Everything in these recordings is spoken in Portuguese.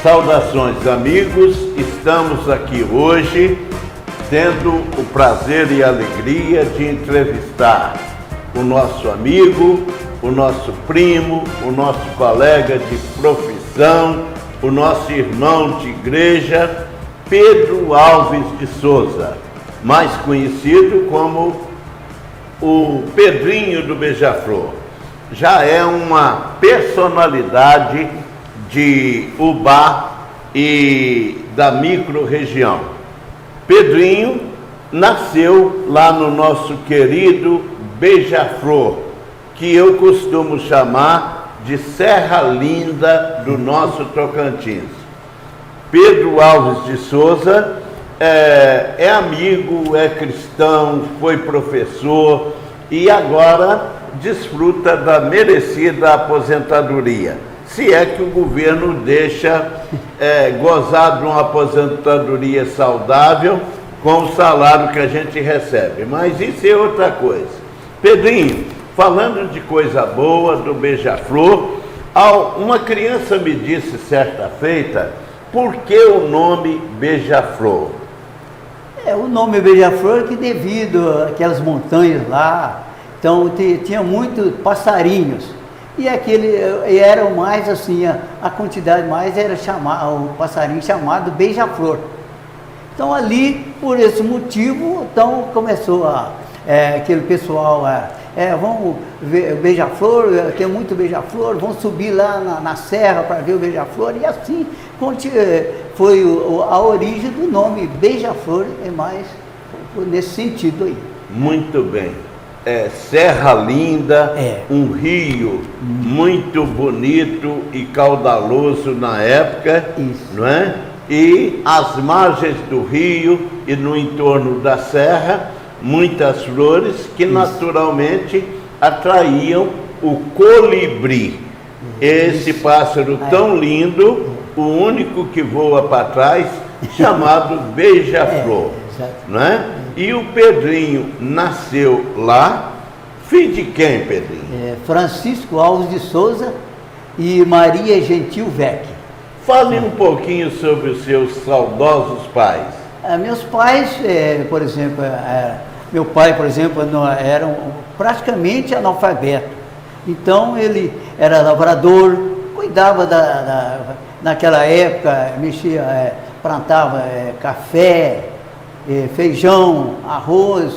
Saudações, amigos. Estamos aqui hoje tendo o prazer e a alegria de entrevistar o nosso amigo, o nosso primo, o nosso colega de profissão, o nosso irmão de igreja, Pedro Alves de Souza, mais conhecido como o Pedrinho do Beija-Flor. Já é uma personalidade de Ubá e da micro-região. Pedrinho nasceu lá no nosso querido Beija-Flor, que eu costumo chamar de Serra Linda do nosso Tocantins. Pedro Alves de Souza é amigo, é cristão, foi professor e agora desfruta da merecida aposentadoria. Se é que o governo deixa gozar de uma aposentadoria saudável com o salário que a gente recebe. Mas isso é outra coisa. Pedrinho, falando de coisa boa, do Beija-Flor, uma criança me disse certa feita, por que o nome Beija-Flor? O nome Beija-Flor que devido àquelas montanhas lá, então tinha muitos passarinhos. E era mais assim, a quantidade mais era o passarinho chamado Beija-Flor. Então ali, por esse motivo, então começou aquele pessoal, vamos ver Beija-Flor, tem muito Beija-Flor, vamos subir lá na serra para ver o Beija-Flor, e assim foi a origem do nome Beija-Flor, é mais nesse sentido aí. Muito bem. Serra Linda, um rio muito bonito e caudaloso na época, não é? E as margens do rio e no entorno da serra, muitas flores que naturalmente atraíam o colibri. Esse pássaro tão lindo, o único que voa para trás, chamado Beija-Flor, não é? E o Pedrinho nasceu lá, filho de quem, Pedrinho? Francisco Alves de Souza e Maria Gentil Vec. Fale um pouquinho sobre os seus saudosos pais. Meus pais, por exemplo, meu pai, por exemplo, era praticamente analfabeto. Então ele era lavrador, cuidava naquela época, mexia, plantava café, feijão, arroz,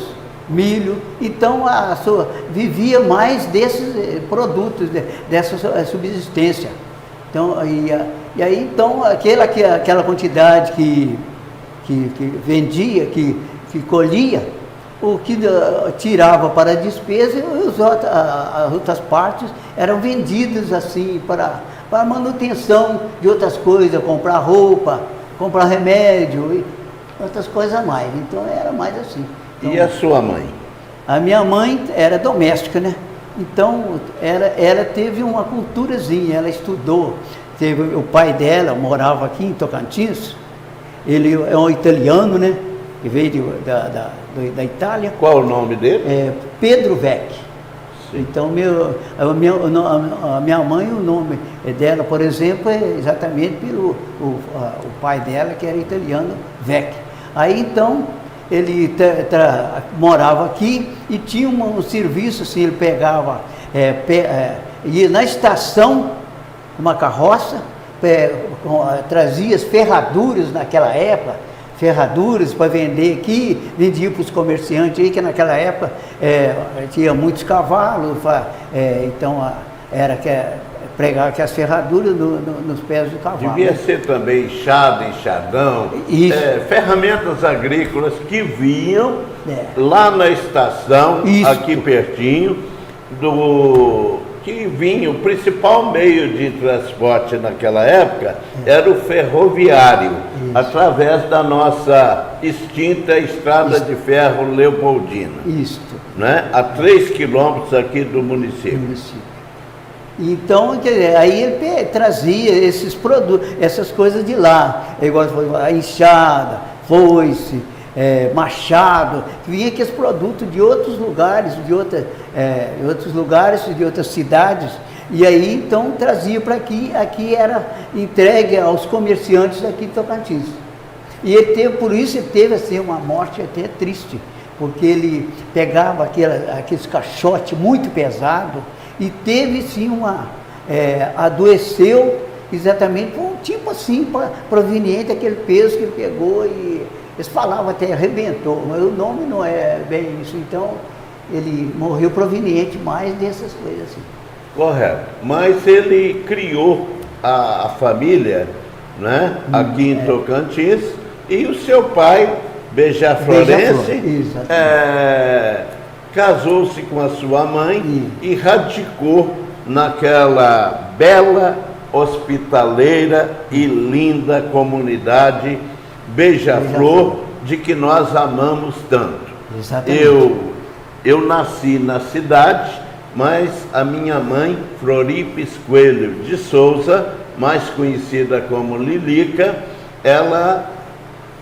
milho, então vivia mais desses produtos, dessa subsistência. Então, e aí então aquela quantidade que vendia, que colhia, o que tirava para a despesa, as outras partes eram vendidas assim para manutenção de outras coisas, comprar roupa, comprar remédio, outras coisas a mais. Então era mais assim. Então, e a sua mãe? A minha mãe era doméstica, né? Então ela teve uma culturazinha, ela estudou. O pai dela morava aqui em Tocantins, ele é um italiano, né? Que veio da Itália. Qual o nome dele? Pedro Vec. Então a minha mãe, o nome dela, por exemplo, é exatamente pelo o pai dela, que era italiano, Vec. Aí então ele morava aqui e tinha um serviço assim, ele pegava, ia na estação, uma carroça, trazia as ferraduras naquela época, ferraduras para vender aqui, vendia para os comerciantes aí, que naquela época tinha muitos cavalos, então pregar as ferraduras nos pés do cavalo. Devia ser também enxadão, ferramentas agrícolas que vinham lá na estação, aqui pertinho, que vinha, o principal meio de transporte naquela época era o ferroviário, através da nossa extinta Estrada de Ferro Leopoldina, né? A 3 quilômetros aqui do município. Então, aí ele trazia esses produtos, essas coisas de lá, igual a enxada, foice, machado, vinha aqueles produtos de outros lugares, de outras cidades, E aí então trazia para aqui, aqui era entregue aos comerciantes daqui de Tocantins. E ele teve, por isso ele teve assim uma morte até triste, porque ele pegava aqueles caixotes muito pesados e teve sim adoeceu exatamente por um tipo assim, proveniente daquele peso que ele pegou, e eles falavam até arrebentou, mas o nome não é bem isso, então ele morreu proveniente mais dessas coisas assim. Correto, mas ele criou a família, né, aqui em Tocantins, e o seu pai, Beija-Florense, casou-se com a sua mãe e radicou naquela bela, hospitaleira e linda comunidade Beija-Flor, de que nós amamos tanto. Exatamente. Eu nasci na cidade, mas a minha mãe, Floripes Coelho de Souza, mais conhecida como Lilica, ela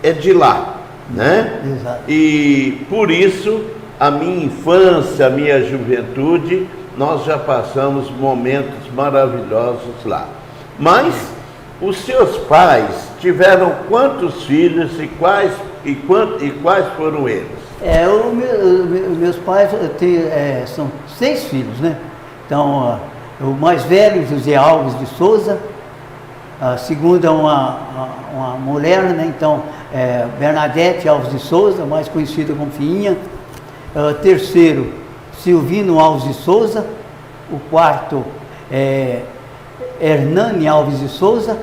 é de lá, né? Exato. E por isso a minha infância, a minha juventude, nós já passamos momentos maravilhosos lá. Mas os seus pais tiveram quantos filhos e quais foram eles? Meus pais são 6 filhos, né? Então, o mais velho, José Alves de Souza, a segunda uma mulher, né? Então, Bernadette Alves de Souza, mais conhecida como Fiinha. Terceiro, Silvino Alves de Souza. O quarto, Hernani Alves de Souza.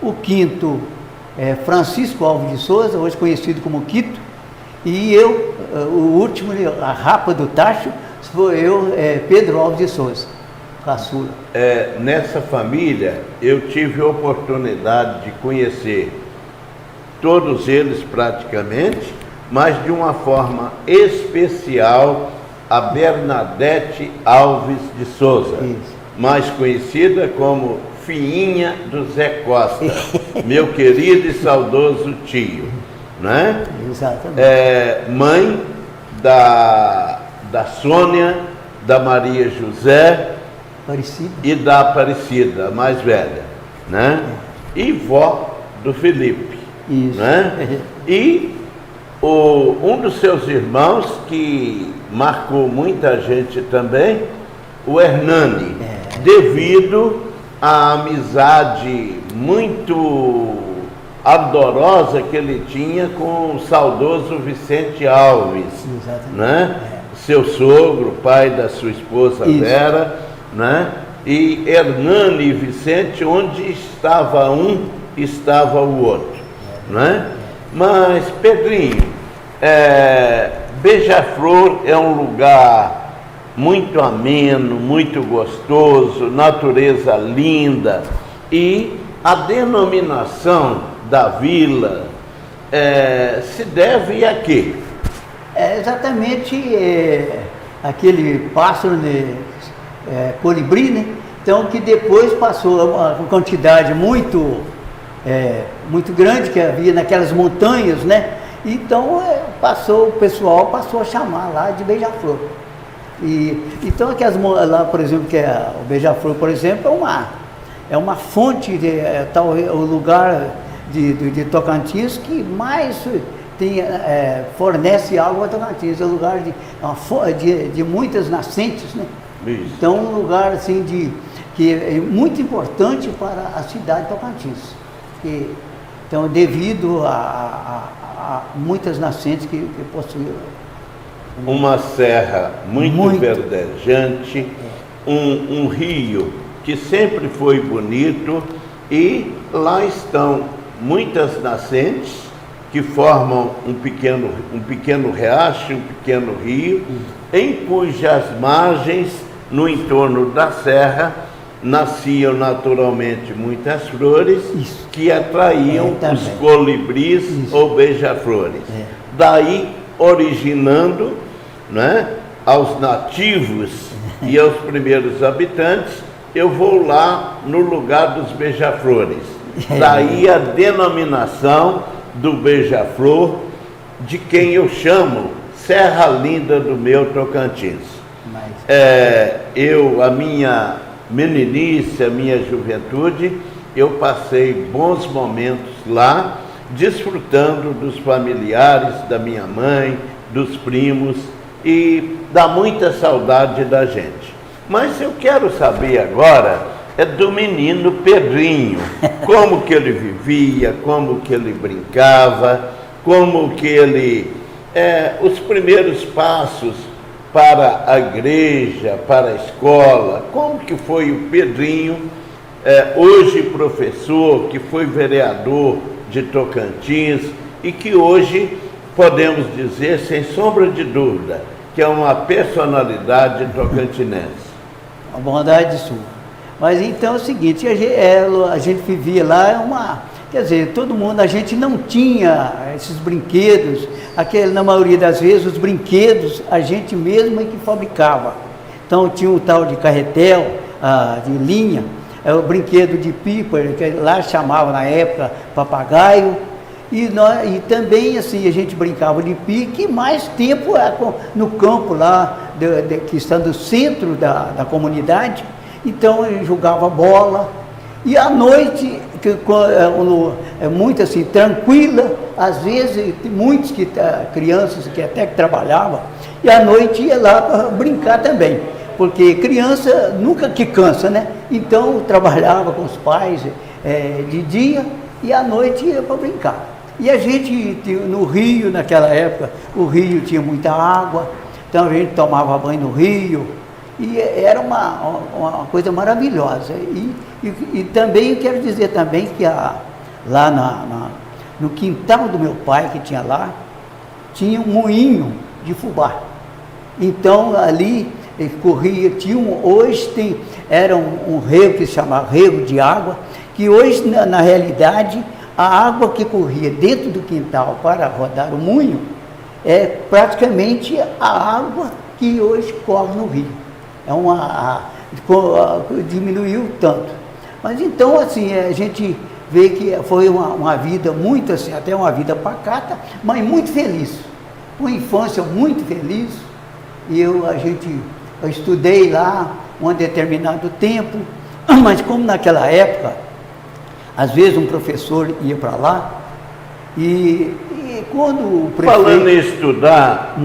O quinto, Francisco Alves de Souza, hoje conhecido como Quito. E eu, o último, a rapa do tacho, foi eu, Pedro Alves de Souza, caçula. Nessa família, eu tive a oportunidade de conhecer todos eles praticamente, mas de uma forma especial a Bernadette Alves de Souza, mais conhecida como Fiinha do Zé Costa, meu querido e saudoso tio, né? Exatamente. Mãe da Sônia, da Maria José e da Aparecida, a mais velha, né? E vó do Felipe. Isso. Né? E um dos seus irmãos, que marcou muita gente também, o Hernani, devido à amizade muito ardorosa que ele tinha com o saudoso Vicente Alves, né? Seu sogro, pai da sua esposa Vera, né? E Hernani e Vicente, onde estava um, estava o outro, né? Mas, Pedrinho, Beija-Flor é um lugar muito ameno, muito gostoso, natureza linda, e a denominação da vila se deve a quê? Exatamente aquele pássaro colibri, né? Então, que depois passou uma quantidade muito grande que havia naquelas montanhas, né? Então o pessoal passou a chamar lá de Beija-Flor. Então lá, por exemplo, o Beija-Flor, por exemplo, é uma fonte o lugar de Tocantins que mais fornece água a Tocantins, é um lugar de muitas nascentes, né? Isso. Então um lugar assim que é muito importante para a cidade de Tocantins. Então, devido a muitas nascentes que possuíam. Uma serra muito verdejante, um rio que sempre foi bonito, e lá estão muitas nascentes que formam um pequeno riacho, um pequeno rio, em cujas margens, no entorno da serra, nasciam naturalmente muitas flores que atraíam os colibris ou beija-flores. Daí originando, né, aos nativos e aos primeiros habitantes, eu vou lá no lugar dos beija-flores. Daí a denominação do Beija-Flor, de quem eu chamo Serra Linda do meu Tocantins. A minha meninice, a minha juventude, eu passei bons momentos lá, desfrutando dos familiares da minha mãe, dos primos, e dá muita saudade da gente. Mas eu quero saber agora do menino Pedrinho, como que ele vivia, como que ele brincava, como que ele... os primeiros passos para a igreja, para a escola, como que foi o Pedrinho, hoje professor, que foi vereador de Tocantins e que hoje podemos dizer, sem sombra de dúvida, que é uma personalidade tocantinense. A bondade sua. Mas então é o seguinte, a gente vivia lá, quer dizer, todo mundo, a gente não tinha esses brinquedos, na maioria das vezes os brinquedos a gente mesmo é que fabricava. Então tinha um tal de carretel, de linha, o brinquedo de pipa, que lá chamava na época papagaio, e também assim a gente brincava de pique, mais tempo no campo lá, que está no centro da comunidade. Então eu jogava bola, e à noite, muito assim, tranquila, às vezes, muitos crianças que até que trabalhavam, e à noite ia lá para brincar também, porque criança nunca que cansa, né? Então trabalhava com os pais de dia, e à noite ia para brincar. E a gente, no rio, naquela época, o rio tinha muita água, então a gente tomava banho no rio, e era uma coisa maravilhosa. E também, eu quero dizer também que lá no quintal do meu pai, que tinha lá, tinha um moinho de fubá. Então, ali, ele corria, era um rego que se chamava rego de água, que hoje, na realidade, a água que corria dentro do quintal para rodar o moinho, é praticamente a água que hoje corre no rio. Diminuiu tanto. Mas então, assim, a gente vê que foi uma vida muito assim, até uma vida pacata, mas muito feliz. Uma infância muito feliz. E eu estudei lá um determinado tempo, mas como naquela época, às vezes um professor ia para lá, e quando o prefeito... Falando em estudar...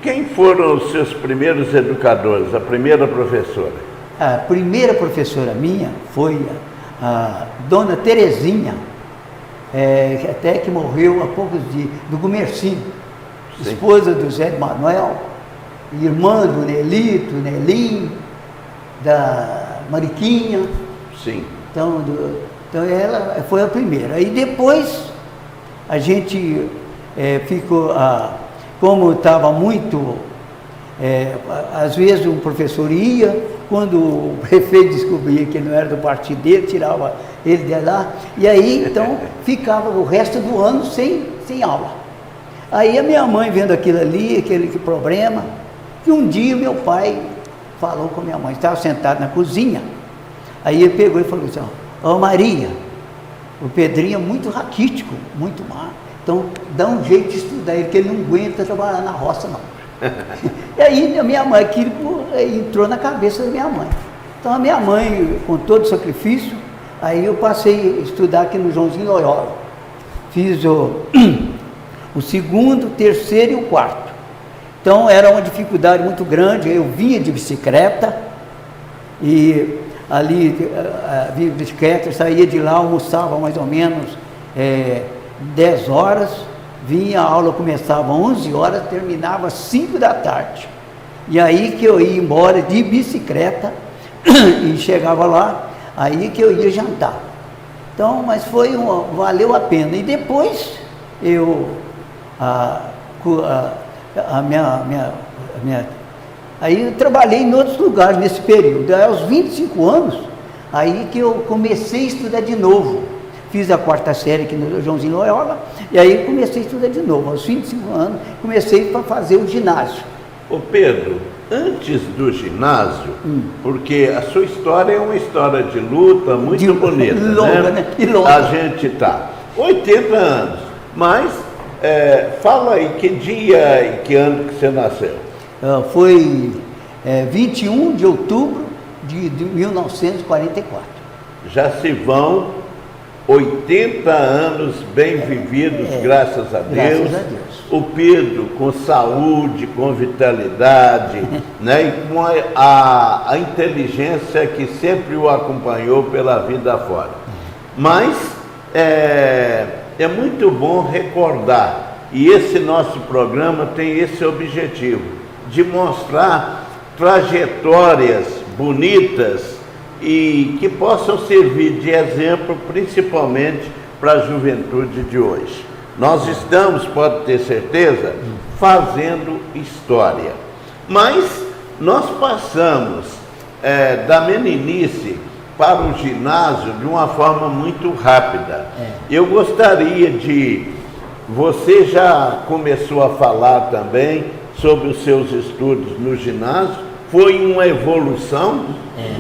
Quem foram os seus primeiros educadores, a primeira professora? A primeira professora minha foi a dona Terezinha, até que morreu há poucos dias, do Gumercindo, esposa do Zé de Manuel, irmã do Nelito, Nelim, da Mariquinha. Sim. Então ela foi a primeira. Aí depois a gente ficou... Como estava muito, às vezes um professor ia, quando o prefeito descobria que ele não era do partido dele, tirava ele de lá, e aí então ficava o resto do ano sem aula. Aí a minha mãe vendo aquilo ali, aquele problema, que um dia meu pai falou com a minha mãe, estava sentado na cozinha, aí ele pegou e falou assim, ó Maria, o Pedrinho é muito raquítico, muito má. Então, dá um jeito de estudar ele, que ele não aguenta trabalhar na roça, não. E aí, a minha mãe, aquilo entrou na cabeça da minha mãe. Então, a minha mãe, com todo o sacrifício, aí eu passei a estudar aqui no Joãozinho Loyola. Fiz o segundo, o terceiro e o quarto. Então, era uma dificuldade muito grande. Eu vinha de bicicleta, e ali, vinha de bicicleta, saía de lá, almoçava mais ou menos... 10 horas, vinha, a aula começava às 11 horas, terminava às 5 da tarde. E aí que eu ia embora de bicicleta e chegava lá, aí que eu ia jantar. Então, mas valeu a pena. E depois aí eu trabalhei em outros lugares nesse período. Aí, aos 25 anos, aí que eu comecei a estudar de novo. Fiz a quarta série aqui no Joãozinho Loyola, e aí comecei a estudar de novo. Aos 25 anos, comecei para fazer o ginásio. Ô Pedro, antes do ginásio, porque a sua história é uma história de luta muito bonita, longa, né? E longa. A gente tá 80 anos, mas fala aí que dia e que ano que você nasceu. Foi 21 de outubro de 1944. Já se vão 80 anos bem vividos, graças a Deus. Graças a Deus. O Pedro com saúde, com vitalidade, né? E com a inteligência que sempre o acompanhou pela vida fora. Mas é muito bom recordar, e esse nosso programa tem esse objetivo, de mostrar trajetórias bonitas e que possam servir de exemplo, principalmente para a juventude de hoje. Nós estamos, pode ter certeza, fazendo história. Mas nós passamos da meninice para o ginásio de uma forma muito rápida. Eu gostaria de... Você já começou a falar também sobre os seus estudos no ginásio. Foi uma evolução.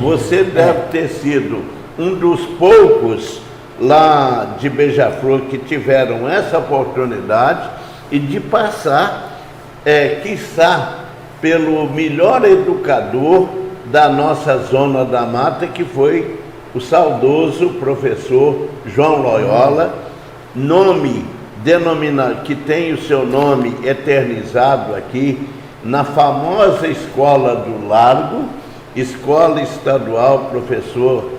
Você deve ter sido um dos poucos lá de Beija-Flor que tiveram essa oportunidade e de passar, quiçá, pelo melhor educador da nossa Zona da Mata, que foi o saudoso professor João Loyola, que tem o seu nome eternizado aqui na famosa Escola do Largo, Escola Estadual Professor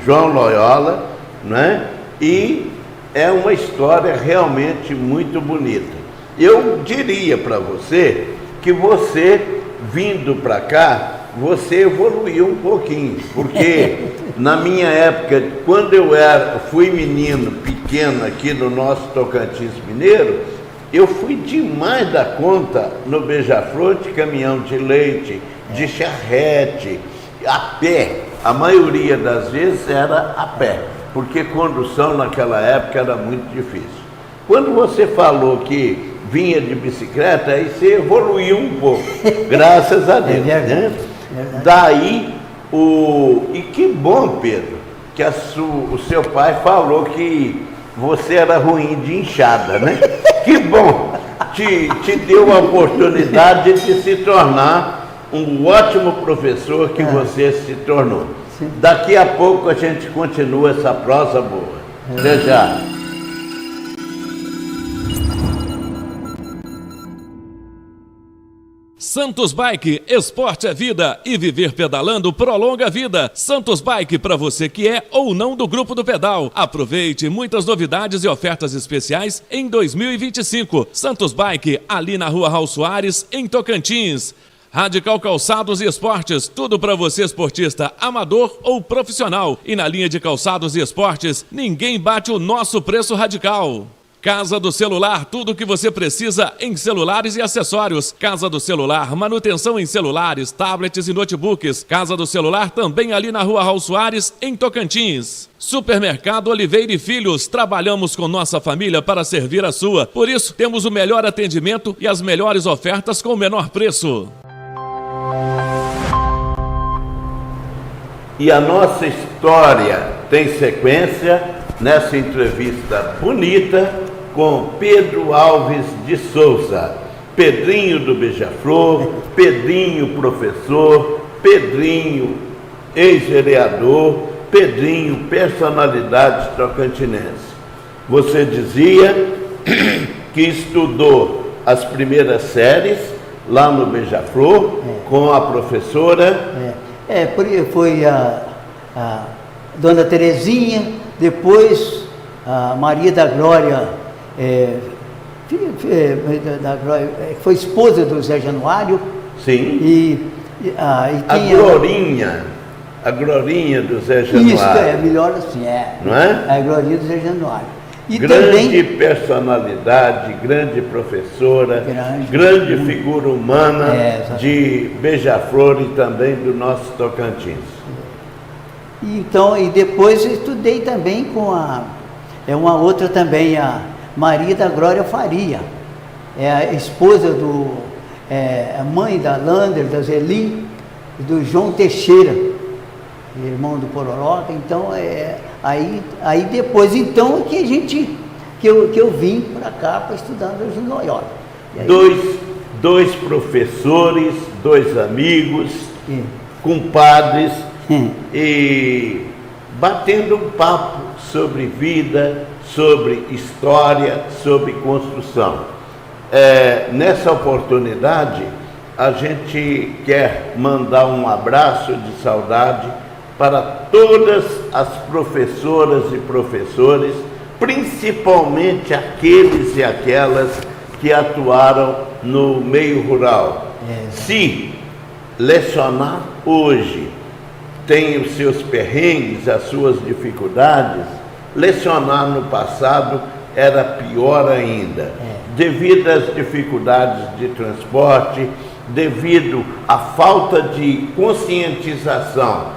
João Loyola, né? E é uma história realmente muito bonita. Eu diria para você que você, vindo para cá, você evoluiu um pouquinho, porque na minha época, quando eu fui menino pequeno aqui no nosso Tocantins Mineiro, eu fui demais da conta no Beija-Flor de caminhão de leite, de charrete, a pé. A maioria das vezes era a pé, porque condução naquela época era muito difícil. Quando você falou que vinha de bicicleta, aí você evoluiu um pouco, graças a Deus. Né? Daí, e que bom, Pedro, que o seu pai falou que você era ruim de inchada, né? Que bom, te deu a oportunidade de se tornar um ótimo professor que você se tornou. Sim. Daqui a pouco a gente continua essa prosa boa. Até já. Santos Bike, esporte é vida e viver pedalando prolonga a vida. Santos Bike, para você que é ou não do Grupo do Pedal. Aproveite muitas novidades e ofertas especiais em 2025. Santos Bike, ali na Rua Raul Soares, em Tocantins. Radical Calçados e Esportes, tudo para você esportista amador ou profissional. E na linha de calçados e esportes, ninguém bate o nosso preço Radical. Casa do Celular, tudo o que você precisa em celulares e acessórios. Casa do Celular, manutenção em celulares, tablets e notebooks. Casa do Celular também ali na Rua Raul Soares, em Tocantins. Supermercado Oliveira e Filhos, trabalhamos com nossa família para servir a sua. Por isso, temos o melhor atendimento e as melhores ofertas com o menor preço. E a nossa história tem sequência nessa entrevista bonita com Pedro Alves de Souza, Pedrinho do Beija-Flor, Pedrinho professor, Pedrinho ex-vereador, Pedrinho personalidade tocantinense. Você dizia que estudou as primeiras séries lá no Beija-Flor com a professora... Foi a Dona Terezinha, depois a Maria da Glória, foi esposa do Zé Januário. Sim. A Glorinha do Zé Januário. Isso, melhor assim, não é? A Glorinha do Zé Januário. E grande também, personalidade, grande professora, grande figura humana de Beija-Flor e também do nosso Tocantins. Então, e depois eu estudei também com uma outra também, a Maria da Glória Faria, a esposa a mãe da Lander, da Zeli, do João Teixeira, irmão do Pororoca. Então, aí depois, então, que eu vim para cá para estudar no Loyola. Dois professores, dois amigos, compadres, e batendo um papo sobre vida, sobre história, sobre construção. Nessa oportunidade, a gente quer mandar um abraço de saudade para todas as professoras e professores, principalmente aqueles e aquelas que atuaram no meio rural. Se lecionar hoje tem os seus perrengues, as suas dificuldades, lecionar no passado era pior ainda, devido às dificuldades de transporte, devido à falta de conscientização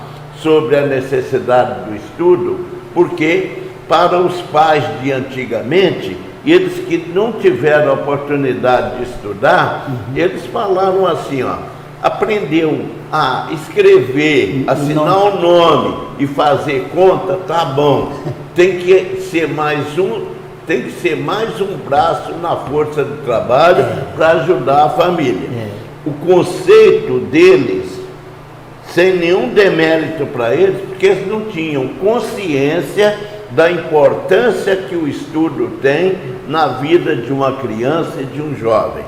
sobre a necessidade do estudo, porque para os pais de antigamente, eles que não tiveram a oportunidade de estudar, eles falaram assim, ó, aprendeu a escrever, assinar o nome e fazer conta, tá bom, tem que ser mais um braço na força de trabalho para ajudar a família. O conceito deles, sem nenhum demérito para eles, porque eles não tinham consciência da importância que o estudo tem na vida de uma criança e de um jovem.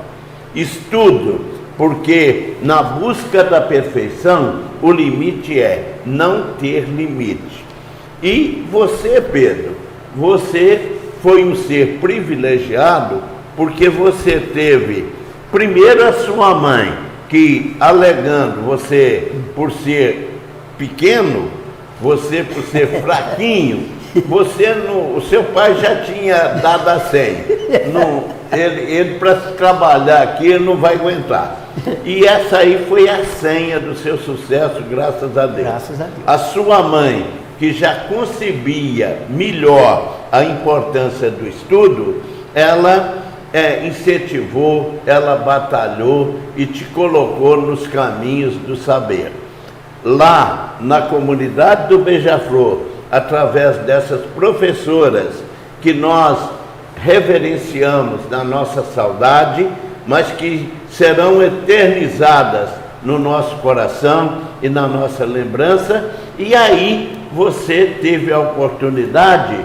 Estudo, porque na busca da perfeição, o limite é não ter limite. E você, Pedro, você foi um ser privilegiado, porque você teve, primeiro, a sua mãe, que alegando você por ser pequeno, você por ser fraquinho, o seu pai já tinha dado a senha. Ele para trabalhar aqui, ele não vai aguentar. E essa aí foi a senha do seu sucesso, graças a Deus. Graças a Deus. A sua mãe, que já concebia melhor a importância do estudo, ela incentivou, ela batalhou e te colocou nos caminhos do saber. Lá na comunidade do Beija-Flor, através dessas professoras que nós reverenciamos na nossa saudade, mas que serão eternizadas no nosso coração e na nossa lembrança, e aí você teve a oportunidade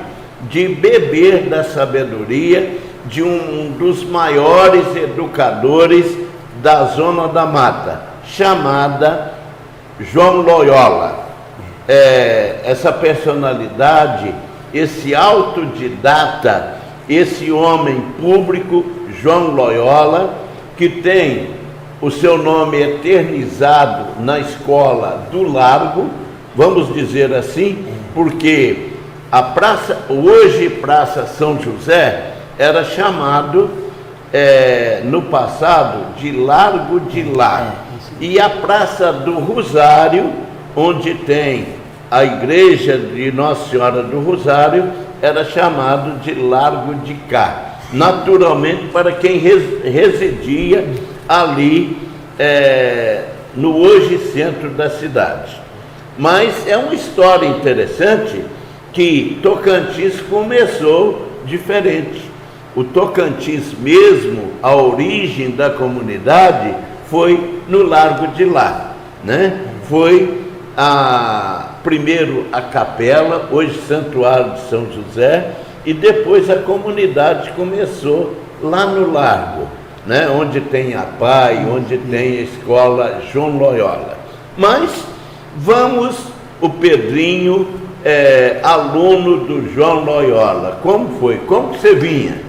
de beber da sabedoria de um dos maiores educadores da Zona da Mata, chamada João Loyola. Essa personalidade, esse autodidata, esse homem público, João Loyola, que tem o seu nome eternizado na escola do Largo, vamos dizer assim, porque a praça, hoje Praça São José, era chamado no passado de Largo de Lá. E a Praça do Rosário, onde tem a igreja de Nossa Senhora do Rosário, era chamado de Largo de Cá, naturalmente para quem residia ali no hoje centro da cidade. Mas é uma história interessante que Tocantins começou diferente. O Tocantins mesmo, a origem da comunidade foi no Largo de Lá, né? Foi primeiro a capela, hoje Santuário de São José, e depois a comunidade começou lá no Largo, né? Onde tem a PAI, onde tem a escola João Loyola. Mas o Pedrinho, aluno do João Loyola, como foi? Como que você vinha?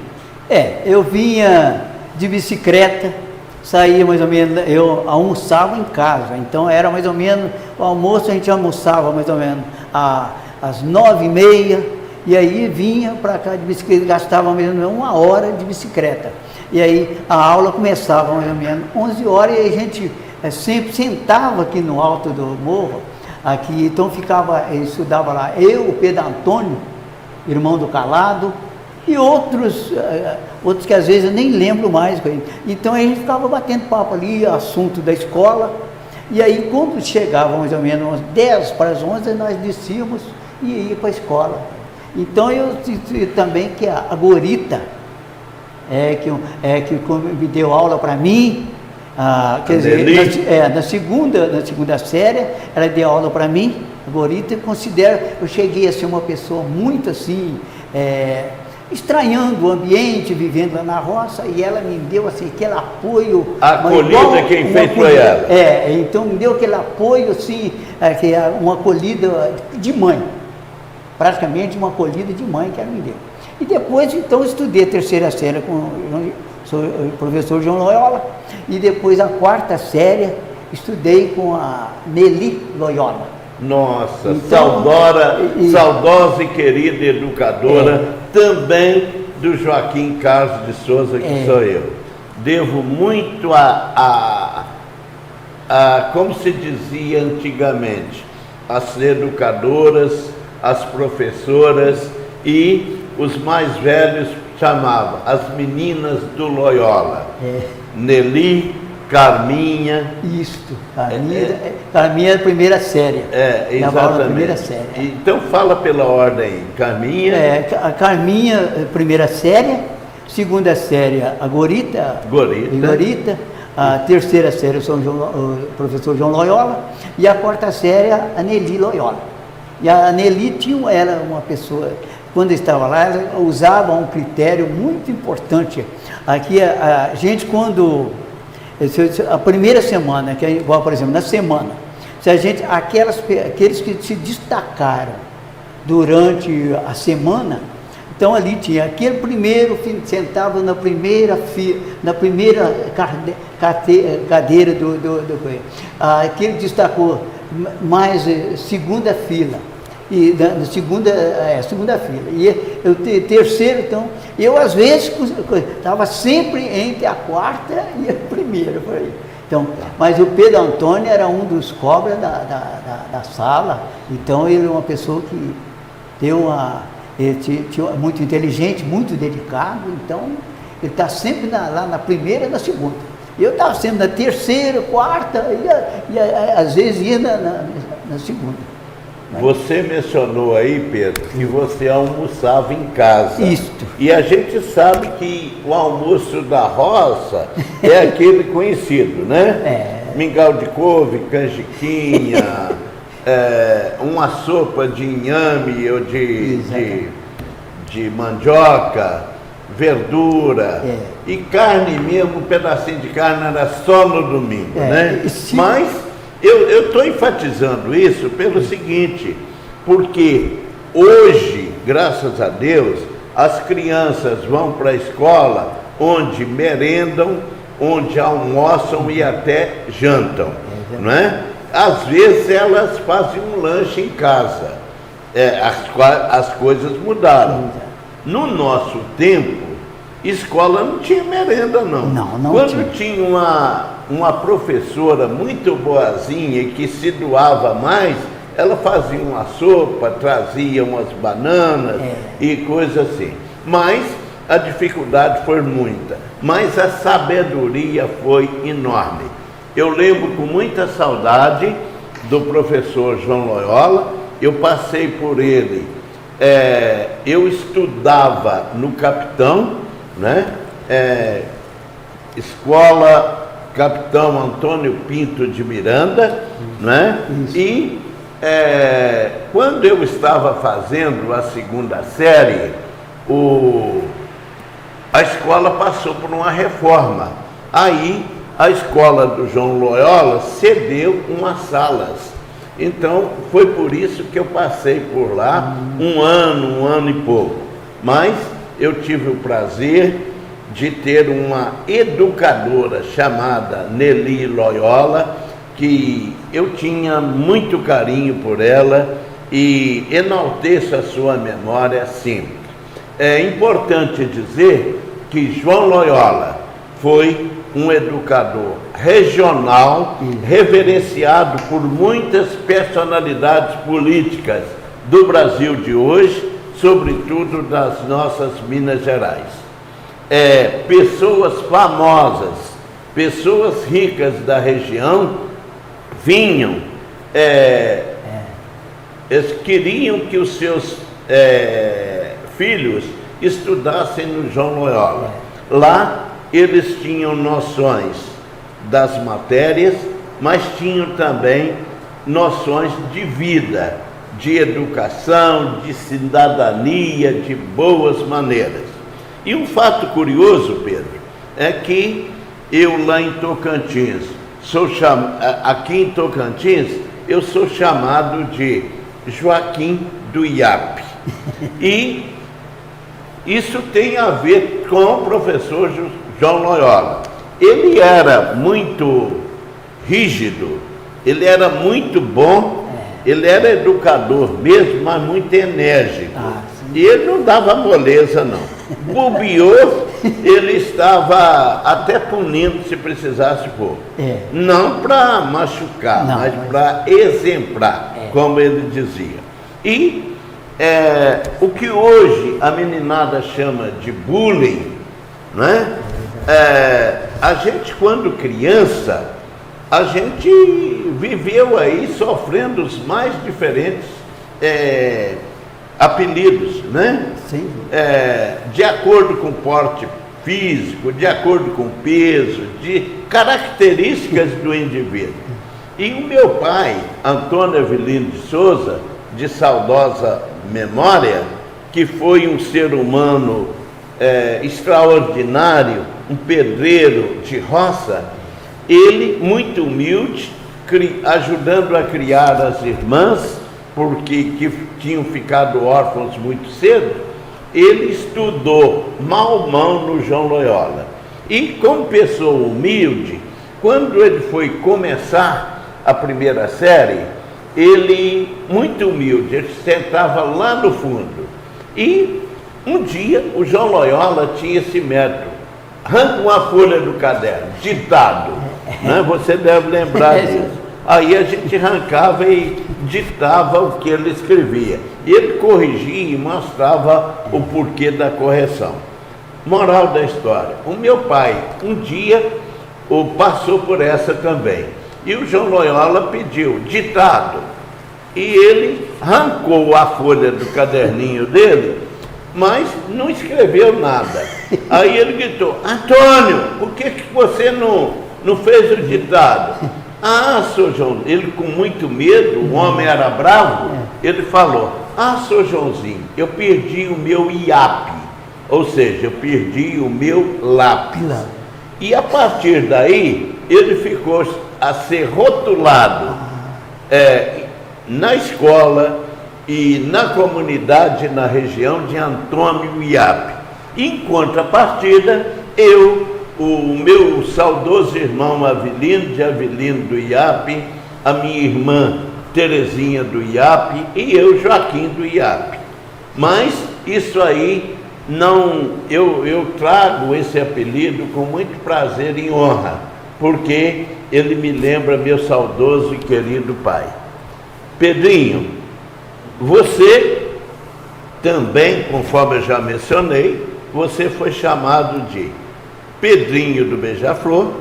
Eu vinha de bicicleta, saía mais ou menos, eu almoçava em casa, então era mais ou menos, o almoço a gente almoçava mais ou menos às 9h30, e aí vinha para cá de bicicleta, gastava mais ou menos 1 hora de bicicleta. E aí a aula começava mais ou menos 11 horas, e a gente sempre sentava aqui no alto do morro, aqui, então estudava lá, eu, o Pedro Antônio, irmão do Calado, e outros que às vezes eu nem lembro mais. Então a gente ficava batendo papo ali, assunto da escola, e aí quando chegava mais ou menos umas 10 para as 11, nós descíamos e ia para a escola. Então eu também que a Gorita, que me deu aula para mim, Quer dizer, na segunda série, ela deu aula para mim, Gorita, e eu cheguei a ser uma pessoa muito assim, estranhando o ambiente, vivendo lá na roça, e ela me deu assim, aquele apoio. A acolhida quem fez foi ela. Então me deu aquele apoio assim, uma acolhida de mãe, praticamente uma acolhida de mãe que ela me deu. E depois, então, estudei a terceira série com o professor João Loyola, e depois a quarta série estudei com a Nelly Loyola. Nossa, então, saudosa e querida educadora, também do Joaquim Carlos de Souza, que sou eu. Devo muito como se dizia antigamente, as educadoras, as professoras e os mais velhos chamavam as meninas do Loyola. Nelly, Carminha. Isto, Carminha é a primeira série. Exatamente. Primeira série. Então fala pela ordem, Carminha. A Carminha, primeira série, segunda série, a Gorita. A terceira série, o professor João Loyola, e a quarta série, a Nelly Loyola. E a Nelly era uma pessoa, quando estava lá, ela usava um critério muito importante. Aqui, a gente, a primeira semana, que é igual, por exemplo, na semana, se a gente, aqueles que se destacaram durante a semana, então ali tinha aquele primeiro, sentava na primeira cadeira aquele destacou mais segunda fila. E na segunda fila. E eu terceiro, então, eu às vezes estava sempre entre a quarta e a primeira, por aí. Então, mas o Pedro Antônio era um dos cobras da sala, então ele é uma pessoa que tinha muito inteligente, muito dedicado, então ele está sempre lá na primeira e na segunda. Eu estava sempre na terceira, quarta, e às vezes ia na segunda. Você mencionou aí, Pedro, que você almoçava em casa. Isto. E a gente sabe que o almoço da roça é aquele conhecido, né? Mingau de couve, canjiquinha, uma sopa de inhame ou de mandioca, verdura e carne mesmo, um pedacinho de carne era só no domingo, né? Mas eu estou enfatizando isso pelo seguinte, porque hoje, graças a Deus, as crianças vão para a escola onde merendam, onde almoçam e até jantam, não é? Às vezes elas fazem um lanche em casa, as coisas mudaram. No nosso tempo, escola não tinha merenda, não. Quando tinha uma professora muito boazinha que se doava mais, ela fazia uma sopa, trazia umas bananas e coisas assim. Mas a dificuldade foi muita, mas a sabedoria foi enorme. Eu lembro com muita saudade do professor João Loyola, eu passei por ele, eu estudava no Capitão, né? Escola Capitão Antônio Pinto de Miranda, né? E quando eu estava fazendo a segunda série, a escola passou por uma reforma. Aí a escola do João Loyola cedeu umas salas. Então foi por isso que eu passei por lá um ano e pouco. Mas eu tive o prazer de ter uma educadora chamada Nelly Loyola, que eu tinha muito carinho por ela e enalteço a sua memória sempre. É importante dizer que João Loyola foi um educador regional, reverenciado por muitas personalidades políticas do Brasil de hoje, sobretudo das nossas Minas Gerais. Pessoas famosas, pessoas ricas da região vinham, eles queriam que os seus filhos estudassem no João Loyola. Lá eles tinham noções das matérias, mas tinham também noções de vida, de educação, de cidadania, de boas maneiras. E um fato curioso, Pedro, é que eu lá em Tocantins, aqui em Tocantins, eu sou chamado de Joaquim do IAP. E isso tem a ver com o professor João Loyola. Ele era muito rígido, ele era muito bom, ele era educador mesmo, mas muito enérgico. E ele não dava moleza, não. Bobeou, ele estava até punindo se precisasse for. Não para machucar, mas para exemplar, como ele dizia. E o que hoje a meninada chama de bullying, né? A gente, quando criança, a gente viveu aí sofrendo os mais diferentes apelidos, né? Sim. De acordo com o porte físico, de acordo com o peso, de características do indivíduo. E o meu pai, Antônio Avelino de Souza, de saudosa memória, que foi um ser humano extraordinário, um pedreiro de roça, ele, muito humilde, ajudando a criar as irmãs, que tinham ficado órfãos muito cedo, ele estudou mal no João Loyola. E como pessoa humilde, quando ele foi começar a primeira série, ele, muito humilde, ele sentava lá no fundo. E um dia o João Loyola tinha esse método: arranca uma folha do caderno, ditado, né? Você deve lembrar disso. Aí a gente arrancava e ditava o que ele escrevia. Ele corrigia e mostrava o porquê da correção. Moral da história: o meu pai, um dia, passou por essa também. E o João Loyola pediu ditado. E ele arrancou a folha do caderninho dele, mas não escreveu nada. Aí ele gritou: Antônio, por que você não fez o ditado? Seu João, ele com muito medo, o homem era bravo, ele falou: seu Joãozinho, eu perdi o meu IAP, ou seja, eu perdi o meu lápis. E a partir daí, ele ficou a ser rotulado na escola e na comunidade, na região de Antônio IAP. Em contrapartida, o meu saudoso irmão Avelino, de Avelino do IAP, a minha irmã Terezinha do IAP e eu, Joaquim do IAP. Mas isso aí não, eu trago esse apelido com muito prazer e honra, porque ele me lembra meu saudoso e querido pai. Pedrinho, você também, conforme eu já mencionei, você foi chamado de Pedrinho do Beija-Flor,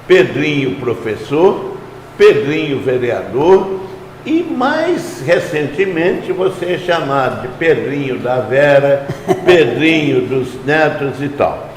Pedrinho professor, Pedrinho vereador e mais recentemente você é chamado de Pedrinho da Vera, Pedrinho dos netos e tal.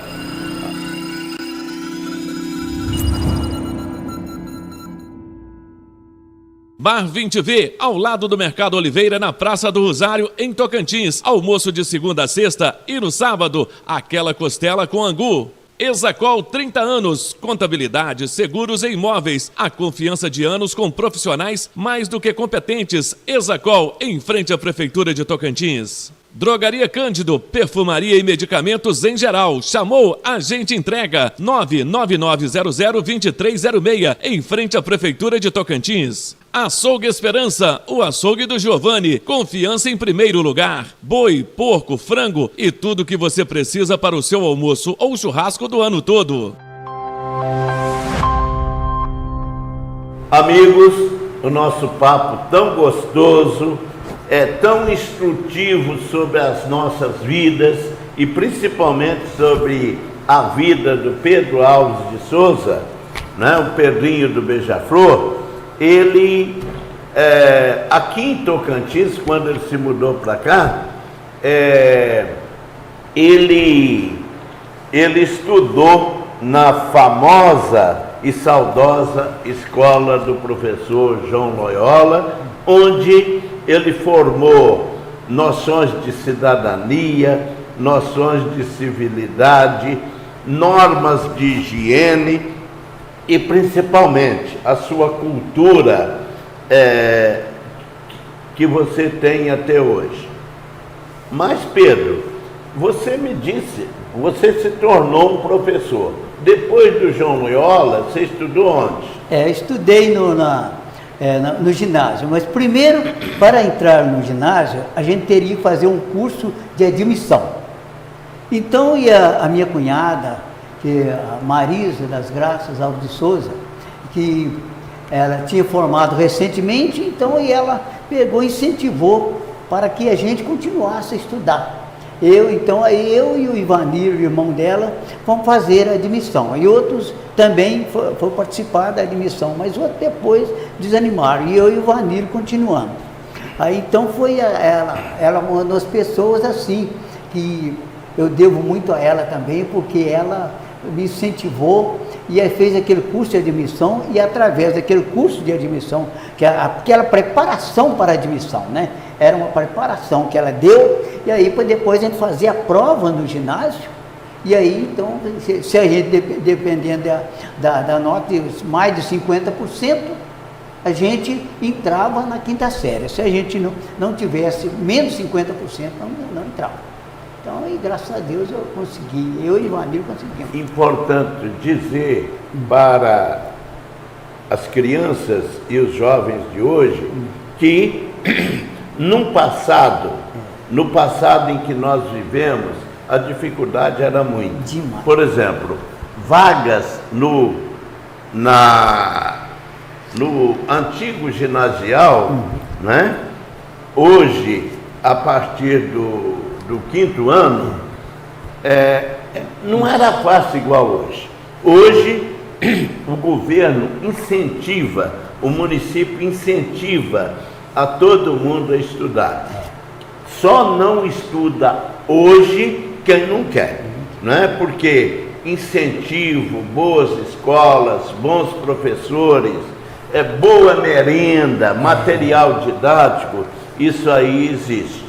Bar 20V, ao lado do Mercado Oliveira, na Praça do Rosário, em Tocantins. Almoço de segunda a sexta e no sábado, aquela costela com angu. Exacol, 30 anos, contabilidade, seguros e imóveis. A confiança de anos com profissionais mais do que competentes. Exacol, em frente à Prefeitura de Tocantins. Drogaria Cândido, perfumaria e medicamentos em geral. Chamou, a gente entrega. 999002306, em frente à Prefeitura de Tocantins. Açougue Esperança, o açougue do Giovanni. Confiança em primeiro lugar. Boi, porco, frango e tudo que você precisa para o seu almoço ou churrasco do ano todo. Amigos, o nosso papo tão gostoso, tão instrutivo sobre as nossas vidas e principalmente sobre a vida do Pedro Alves de Souza, né, o Pedrinho do Beija-Flor. Ele, aqui em Tocantins, quando ele se mudou para cá, ele estudou na famosa e saudosa escola do professor João Loyola, onde ele formou noções de cidadania, noções de civilidade, normas de higiene e principalmente a sua cultura que você tem até hoje. Mas, Pedro, você me disse, você se tornou um professor. Depois do João Loyola, você estudou onde? Estudei no ginásio, mas primeiro, para entrar no ginásio, a gente teria que fazer um curso de admissão. Então, a minha cunhada, que é a Marisa das Graças Alves de Souza, que ela tinha formado recentemente, então ela pegou e incentivou para que a gente continuasse a estudar. Eu e o Ivanir, o irmão dela, fomos fazer a admissão. E outros também foram participar da admissão, mas outros depois desanimaram. E eu e o Ivanir continuamos. Aí então foi ela uma das pessoas assim, que eu devo muito a ela também, porque ela me incentivou e aí fez aquele curso de admissão, e através daquele curso de admissão, que aquela preparação para a admissão, né? Era uma preparação que ela deu, e aí depois a gente fazia a prova no ginásio, e aí então, se a gente, dependendo da nota, mais de 50%, a gente entrava na quinta série. Se a gente não tivesse menos 50%, não entrava. Então, e graças a Deus eu consegui, eu e o amigo conseguimos. Importante dizer para as crianças e os jovens de hoje que no passado em que nós vivemos, a dificuldade era muito. Demais. Por exemplo, vagas no antigo ginasial, né? Hoje, a partir do quinto ano, não era fácil igual hoje. Hoje, o governo incentiva, o município incentiva a todo mundo a estudar. Só não estuda hoje quem não quer, né? Porque incentivo, boas escolas, bons professores, boa merenda, material didático, isso aí existe.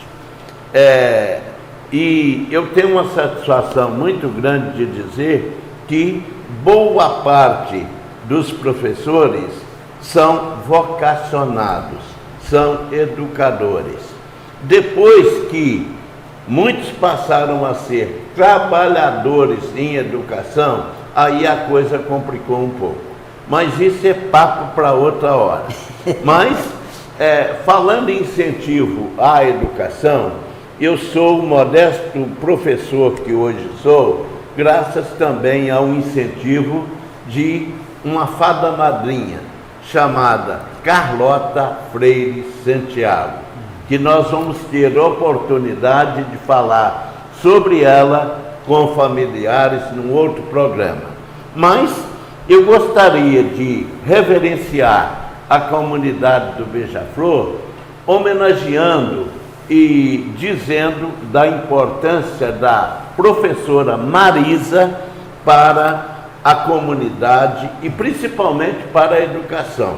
E eu tenho uma satisfação muito grande de dizer que boa parte dos professores são vocacionados, são educadores. Depois que muitos passaram a ser trabalhadores em educação, aí a coisa complicou um pouco. Mas isso é papo para outra hora. Mas, falando em incentivo à educação, eu sou o modesto professor que hoje sou, graças também ao incentivo de uma fada madrinha, chamada Carlota Freire Santiago, que nós vamos ter oportunidade de falar sobre ela com familiares num outro programa. Mas eu gostaria de reverenciar a comunidade do Beija-Flor, homenageando e dizendo da importância da professora Marisa para a comunidade e principalmente para a educação.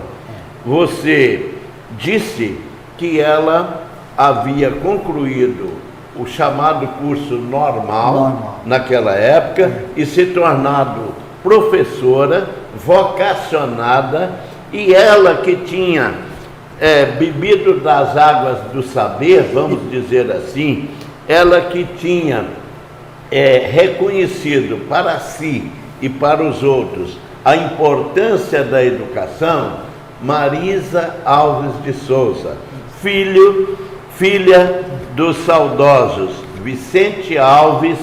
Você disse que ela havia concluído o chamado curso normal naquela época e se tornado professora vocacionada, e ela que tinha bebido das águas do saber, vamos dizer assim, ela que tinha reconhecido para si e para os outros a importância da educação. Marisa Alves de Souza, filha dos saudosos Vicente Alves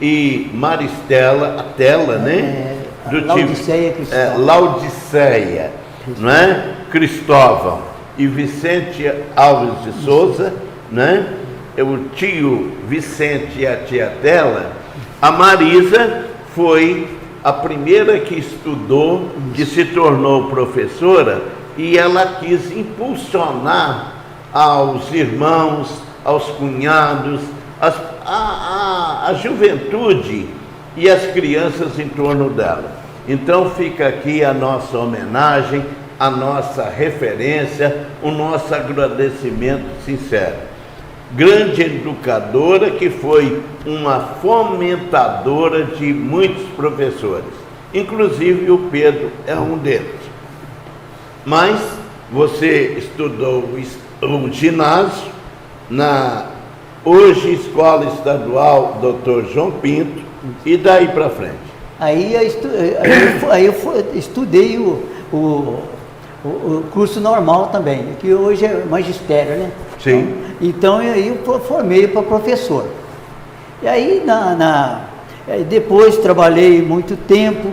e Maristela, a Tela, né? Laudiceia Cristóvão. Laudiceia, não é? Cristóvão e Vicente Alves de Souza, né? O tio Vicente e a tia Tela. A Marisa foi a primeira que estudou, que se tornou professora, e ela quis impulsionar aos irmãos, aos cunhados, a juventude e as crianças em torno dela. Então fica aqui a nossa homenagem, a nossa referência, o nosso agradecimento sincero. Grande educadora que foi uma fomentadora de muitos professores, inclusive o Pedro é um deles. Mas você estudou o ginásio na hoje Escola Estadual Dr. João Pinto, e daí para frente? Aí eu estudei o curso normal também, que hoje é magistério, né? Sim. Então aí eu formei para professor. E aí depois trabalhei muito tempo,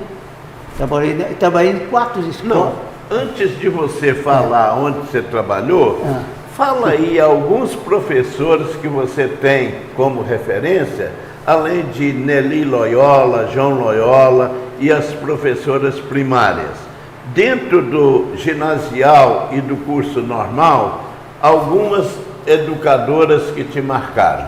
trabalhei em 4 escolas. Não, antes de você falar onde você trabalhou, fala aí alguns professores que você tem como referência, além de Nelly Loyola, João Loyola e as professoras primárias. Dentro do ginasial e do curso normal, algumas educadoras que te marcaram.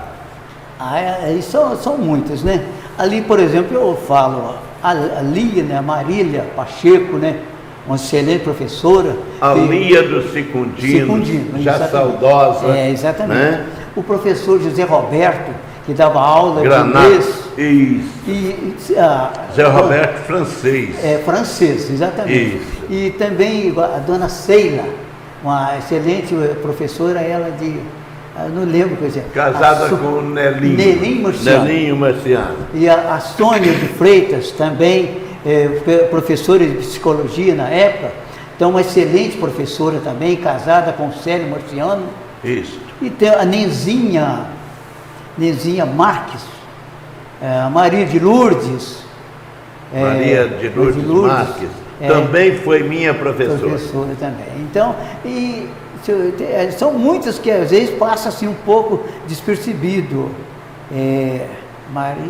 São muitas, né? Ali, por exemplo, eu falo a Lia, né? A Marília Pacheco, né? Uma excelente professora. A Lia do Secundino, já exatamente. Saudosa. Exatamente. Né? O professor José Roberto, que dava aula Granada, de inglês. Isso. José Roberto francês. Francês, exatamente. Isso. E também a dona Seila, uma excelente professora, ela não lembro o que dizer. Casada com o Nelinho. Nelinho Marciano. E a Sônia de Freitas, também professora de psicologia na época, então uma excelente professora também, casada com o Célio Marciano. Isso. E tem a Nenzinha Marques, a Maria de Lourdes. Maria de Lourdes Marques, também foi minha professora. Professora também. Então, são muitas que às vezes passa assim um pouco despercebido.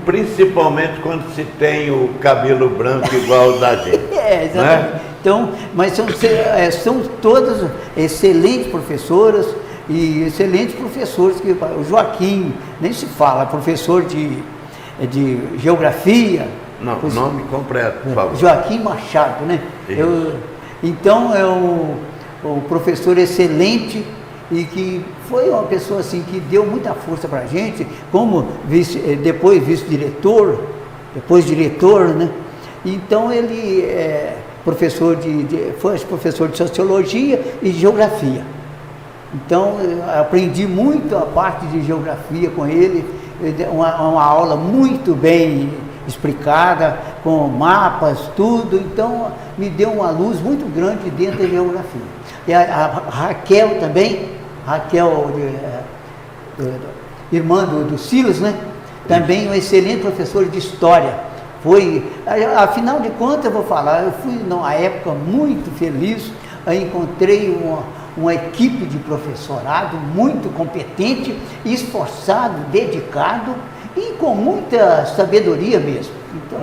Principalmente quando se tem o cabelo branco igual o da gente. Exatamente. Né? Então, mas são todas excelentes professoras e excelentes professores, que o Joaquim, nem se fala, professor de geografia. Não, nome completo, por favor. Joaquim Machado, né? Então é um professor excelente e que foi uma pessoa assim que deu muita força para a gente, como depois vice-diretor, depois diretor, né? Então ele foi professor de sociologia e de geografia. Então eu aprendi muito a parte de geografia com ele, uma aula muito bem explicada, com mapas, tudo. Então me deu uma luz muito grande dentro da geografia. E a Raquel também, irmã do Silas, né? Também um excelente professor de história. Afinal de contas, eu vou falar, eu fui numa época muito feliz, aí encontrei uma equipe de professorado muito competente, esforçado, dedicado e com muita sabedoria mesmo. Então,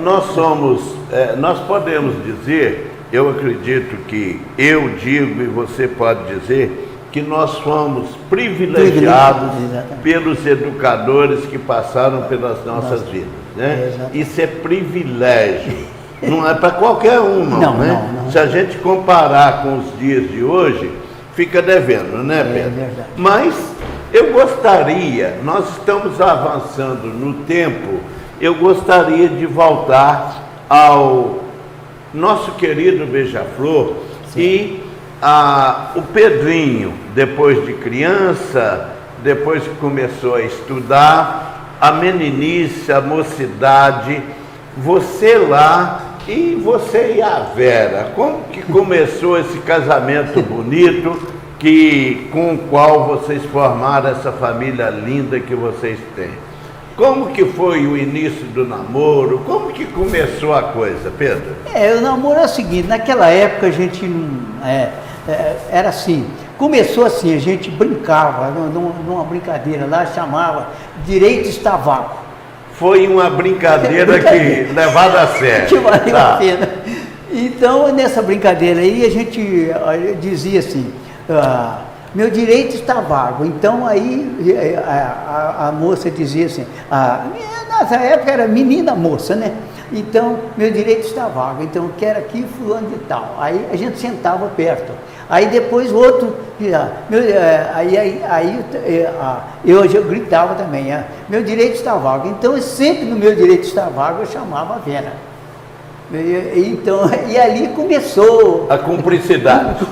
nós podemos dizer, eu acredito que eu digo e você pode dizer, que nós fomos privilegiados pelos educadores que passaram pelas nossas vidas, né? Isso é privilégio, não é para qualquer um, não. Se a gente comparar com os dias de hoje, fica devendo, né, Pedro? É verdade. Mas eu gostaria, nós estamos avançando no tempo, eu gostaria de voltar ao nosso querido Beija-Flor e o Pedrinho, depois de criança, depois que começou a estudar, a meninice, a mocidade, você lá e você e a Vera, como que começou esse casamento bonito com o qual vocês formaram essa família linda que vocês têm? Como que foi o início do namoro? Como que começou a coisa, Pedro? O namoro é o seguinte, naquela época a gente era assim, começou assim, a gente brincava, numa brincadeira lá, chamava Direito Estavaco. Foi uma brincadeira que levada a sério. Que valeu a pena. Então, nessa brincadeira aí, a gente dizia assim, meu direito está vago. Então aí a moça dizia assim, nessa época era menina moça, né? Então, meu direito está vago, então eu quero aqui fulano de tal. Aí a gente sentava perto. Aí depois o outro, eu gritava também, meu direito está vago. Então, sempre no meu direito está vago, eu chamava a Vera. Então, e ali começou... A cumplicidade.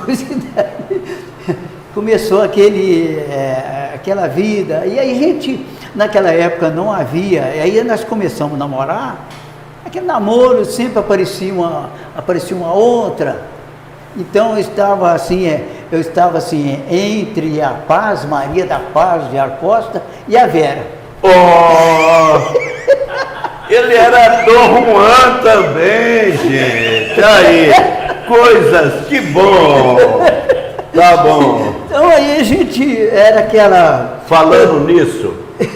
Começou aquela vida. E aí a gente, naquela época não havia, aí nós começamos a namorar, aquele namoro sempre aparecia uma outra. Então eu estava assim entre a Paz, Maria da Paz de Arcosta e a Vera. Oh! Ele era Dom Juan também, gente. Aí, coisas, que bom. Tá bom. Então aí a gente era aquela... Falando nisso,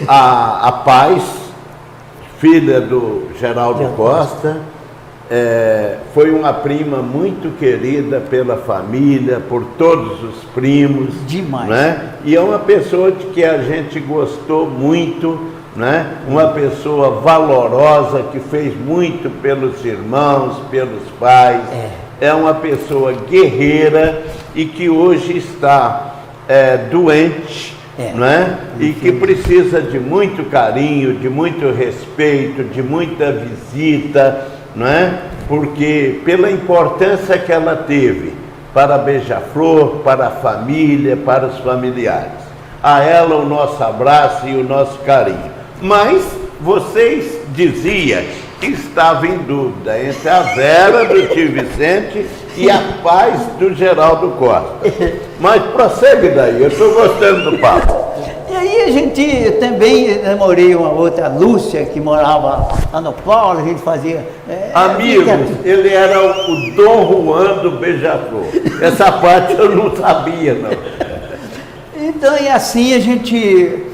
a Paz, filha do Geraldo Costa, foi uma prima muito querida pela família, por todos os primos. Demais. Né? E é uma pessoa de que a gente gostou muito, né? Uma pessoa valorosa, que fez muito pelos irmãos, pelos pais. É uma pessoa guerreira e que hoje está doente, né? E que precisa de muito carinho, de muito respeito, de muita visita, né? Porque pela importância que ela teve para Beija-Flor, para a família, para os familiares. A ela o nosso abraço e o nosso carinho. Mas vocês diziam que estava em dúvida entre a Vera do tio Vicente e a Paz do Geraldo Costa. Mas prossegue daí, eu estou gostando do papo. E aí a gente também namorei uma outra, Lúcia, que morava lá no Paulo, a gente fazia... Amigos, ele era o Dom Juan do Beija-Flor. Essa parte eu não sabia, não. Então, e assim a gente...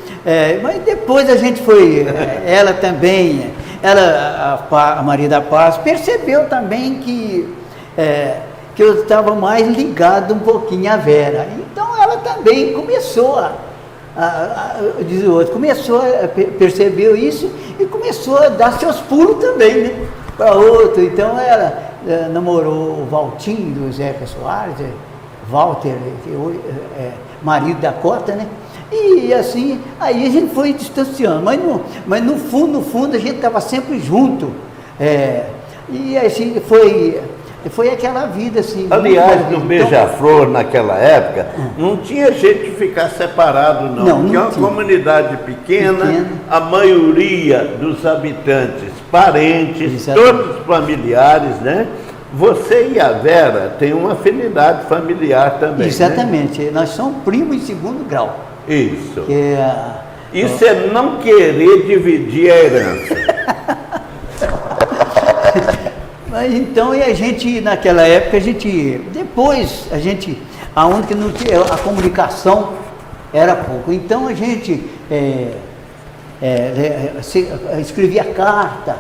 mas depois a gente foi... ela também... a Maria da Paz, percebeu também que eu estava mais ligado um pouquinho à Vera. Então ela também começou percebeu isso e começou a dar seus pulos também, né? Para outro. Então ela namorou o Valtinho do Zeca Soares, Walter, marido da Cota, né? E assim, aí a gente foi distanciando, mas no fundo a gente estava sempre junto. E assim foi aquela vida assim. Aliás, no Beija-Flor, naquela época, não tinha jeito de ficar separado, não. Porque é uma comunidade pequena, a maioria dos habitantes, parentes, todos familiares, né? Você e a Vera têm uma afinidade familiar também. Exatamente, né? Nós somos primos em segundo grau. Isso. Isso é não querer dividir a herança. Mas então, e a gente, naquela época, aonde que não tinha, a comunicação era pouco. Então a gente escrevia carta,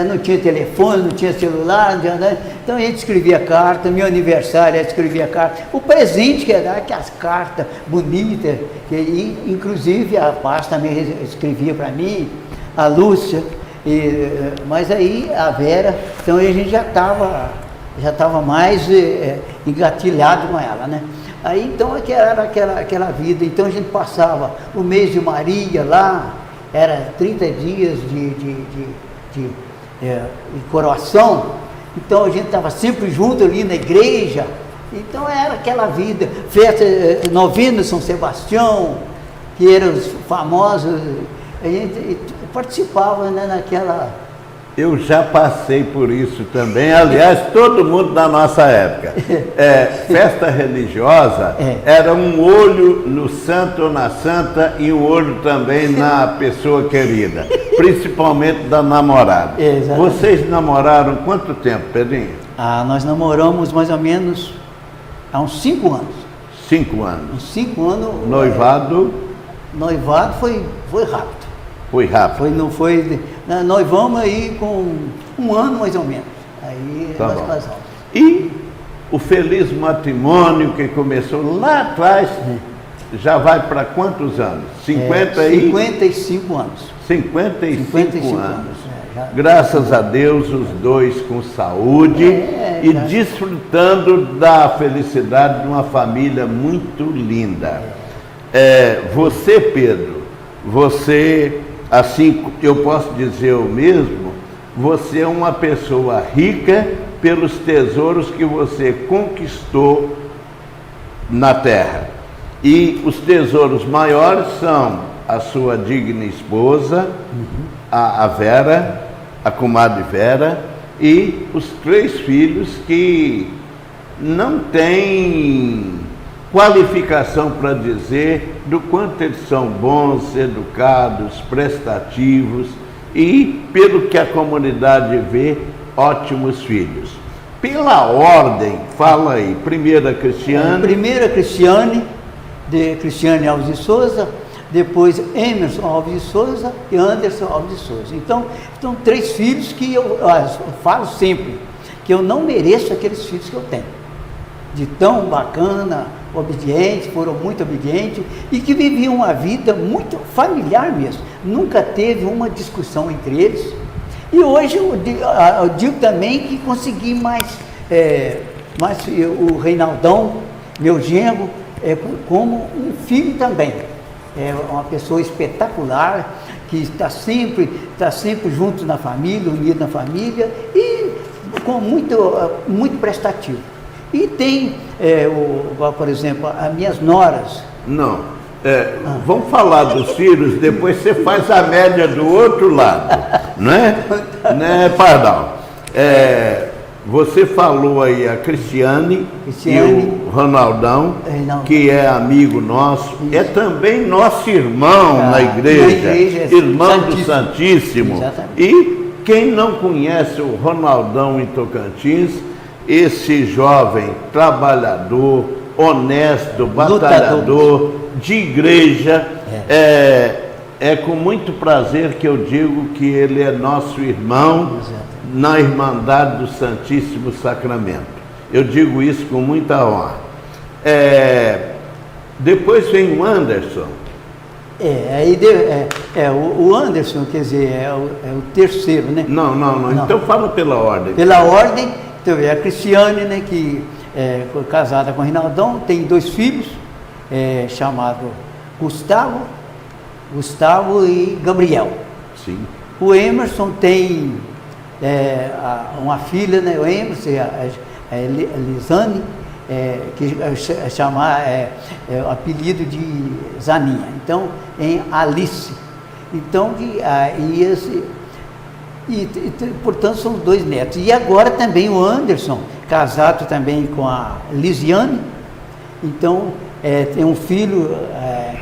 não tinha telefone, não tinha celular, não tinha nada. Então a gente escrevia carta, meu aniversário a gente escrevia carta, o presente que era, que as cartas bonitas, inclusive a Paz também escrevia para mim, a Lúcia, mas aí a Vera, então a gente já estava mais engatilhado com ela, né? Aí então era aquela vida, então a gente passava o mês de Maria lá, era 30 dias de coroação, então a gente estava sempre junto ali na igreja, então era aquela vida, festa, novena São Sebastião, que eram os famosos, a gente participava, né, naquela... Eu já passei por isso também, aliás, todo mundo da nossa época. Festa religiosa era um olho no santo ou na santa e um olho também na pessoa querida, principalmente da namorada. Exatamente. Vocês namoraram quanto tempo, Pedrinho? Nós namoramos mais ou menos há uns 5 anos. 5 anos. Uns 5 anos. Noivado? Noivado foi rápido. Foi rápido. Noivamos aí com 1 ano mais ou menos. Aí tá nós bom. casamos. E o feliz matrimônio que começou lá atrás, já vai para quantos anos? 55 anos. 55 anos. Já. Graças a Deus, os dois com saúde e desfrutando da felicidade de uma família muito linda. Você, Pedro, você, assim eu posso dizer o mesmo, você é uma pessoa rica pelos tesouros que você conquistou na terra. E os tesouros maiores são a sua digna esposa, a Vera, a comadre Vera, e os 3 filhos que não têm qualificação para dizer do quanto eles são bons, educados, prestativos e, pelo que a comunidade vê, ótimos filhos. Pela ordem, fala aí, primeira Cristiane. Primeira Cristiane, de Cristiane Alves de Souza, depois Emerson Alves de Souza e Anderson Alves de Souza. Então, são 3 filhos que eu falo sempre, que eu não mereço aqueles filhos que eu tenho. De tão bacana, obedientes, foram muito obedientes e que viviam uma vida muito familiar mesmo. Nunca teve uma discussão entre eles. E hoje eu digo também que consegui mais o Reinaldão, meu genro, como um filho também. É uma pessoa espetacular, que está sempre junto na família, unido na família e com muito prestativo. E tem, por exemplo, as minhas noras. Não, vamos falar dos filhos, depois você faz a média do outro lado, não é? Pardal. Você falou aí a Cristiane e o Ronaldão, que é amigo nosso, é também nosso irmão na igreja, irmão do Santíssimo. Exatamente. E quem não conhece o Ronaldão em Tocantins, esse jovem trabalhador, honesto, batalhador, de igreja, é com muito prazer que eu digo que ele é nosso irmão. Exato. Na Irmandade do Santíssimo Sacramento. Eu digo isso com muita honra. Depois vem o Anderson. O Anderson, quer dizer, é o terceiro, né? Não. Então fala pela ordem. Pela ordem, então, a Cristiane, né, que foi casada com o Reinaldão, tem 2 filhos, chamados Gustavo e Gabriel. Sim. O Emerson tem uma filha, né, o Emerson, a Elisane, que o apelido de Zaninha. Então, em Alice. Então, portanto, são 2 netos. E agora também o Anderson, casado também com a Lisiane. Então, tem um filho,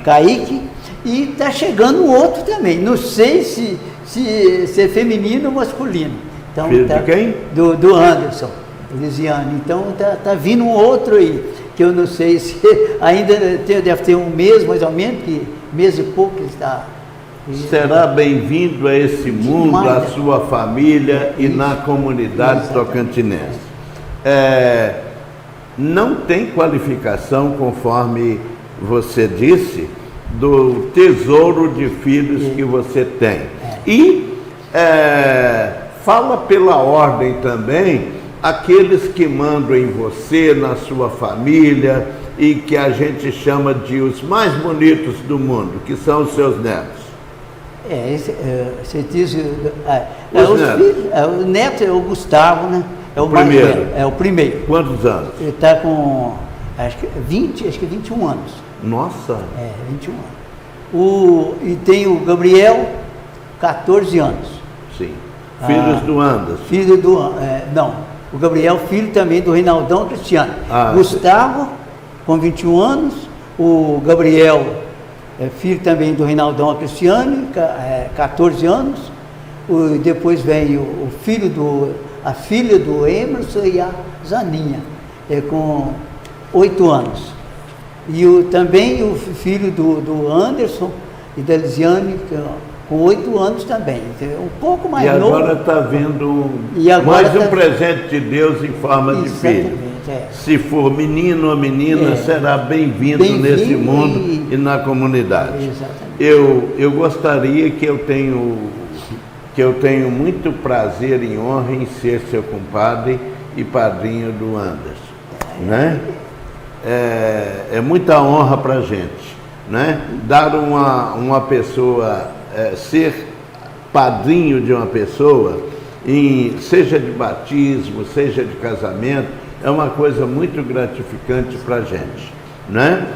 Kaique, e está chegando um outro também. Não sei se é feminino ou masculino. Então, filho de quem? Do Anderson, Lisiane. Então tá vindo um outro aí, que eu não sei se ainda deve ter um mês mais ou menos, que mês e pouco está. Será bem-vindo a esse mundo, à sua família e na comunidade tocantinense. Não tem qualificação, conforme você disse, do tesouro de filhos que você tem. E fala pela ordem também aqueles que mandam em você, na sua família, e que a gente chama de os mais bonitos do mundo, que são os seus netos. Você diz... o neto é o Gustavo, né? É o primeiro. Mais velho, é o primeiro. Quantos anos? Ele está com, acho que 21 anos. Nossa! 21 anos. E tem o Gabriel, 14 anos. Sim. Filhos do Anderson. Filho do... não, o Gabriel, filho também do Reinaldão Cristiano. Gustavo, com 21 anos. O Gabriel, filho também do Reinaldão Cristiano, 14 anos. Depois vem a filha do Emerson e a Zaninha, com 8 anos. E também o filho do Anderson e da Lisiane, com 8 anos também, um pouco mais novo. E agora está vindo mais um presente de Deus em forma de filho. Se for menino ou menina, será bem-vindo nesse mundo e na comunidade. Exatamente. Eu gostaria que eu tenho muito prazer e honra em ser seu compadre e padrinho do Anderson, né? É muita honra para a gente, né? Dar uma pessoa, ser padrinho de uma pessoa, seja de batismo, seja de casamento, é uma coisa muito gratificante para a gente, né?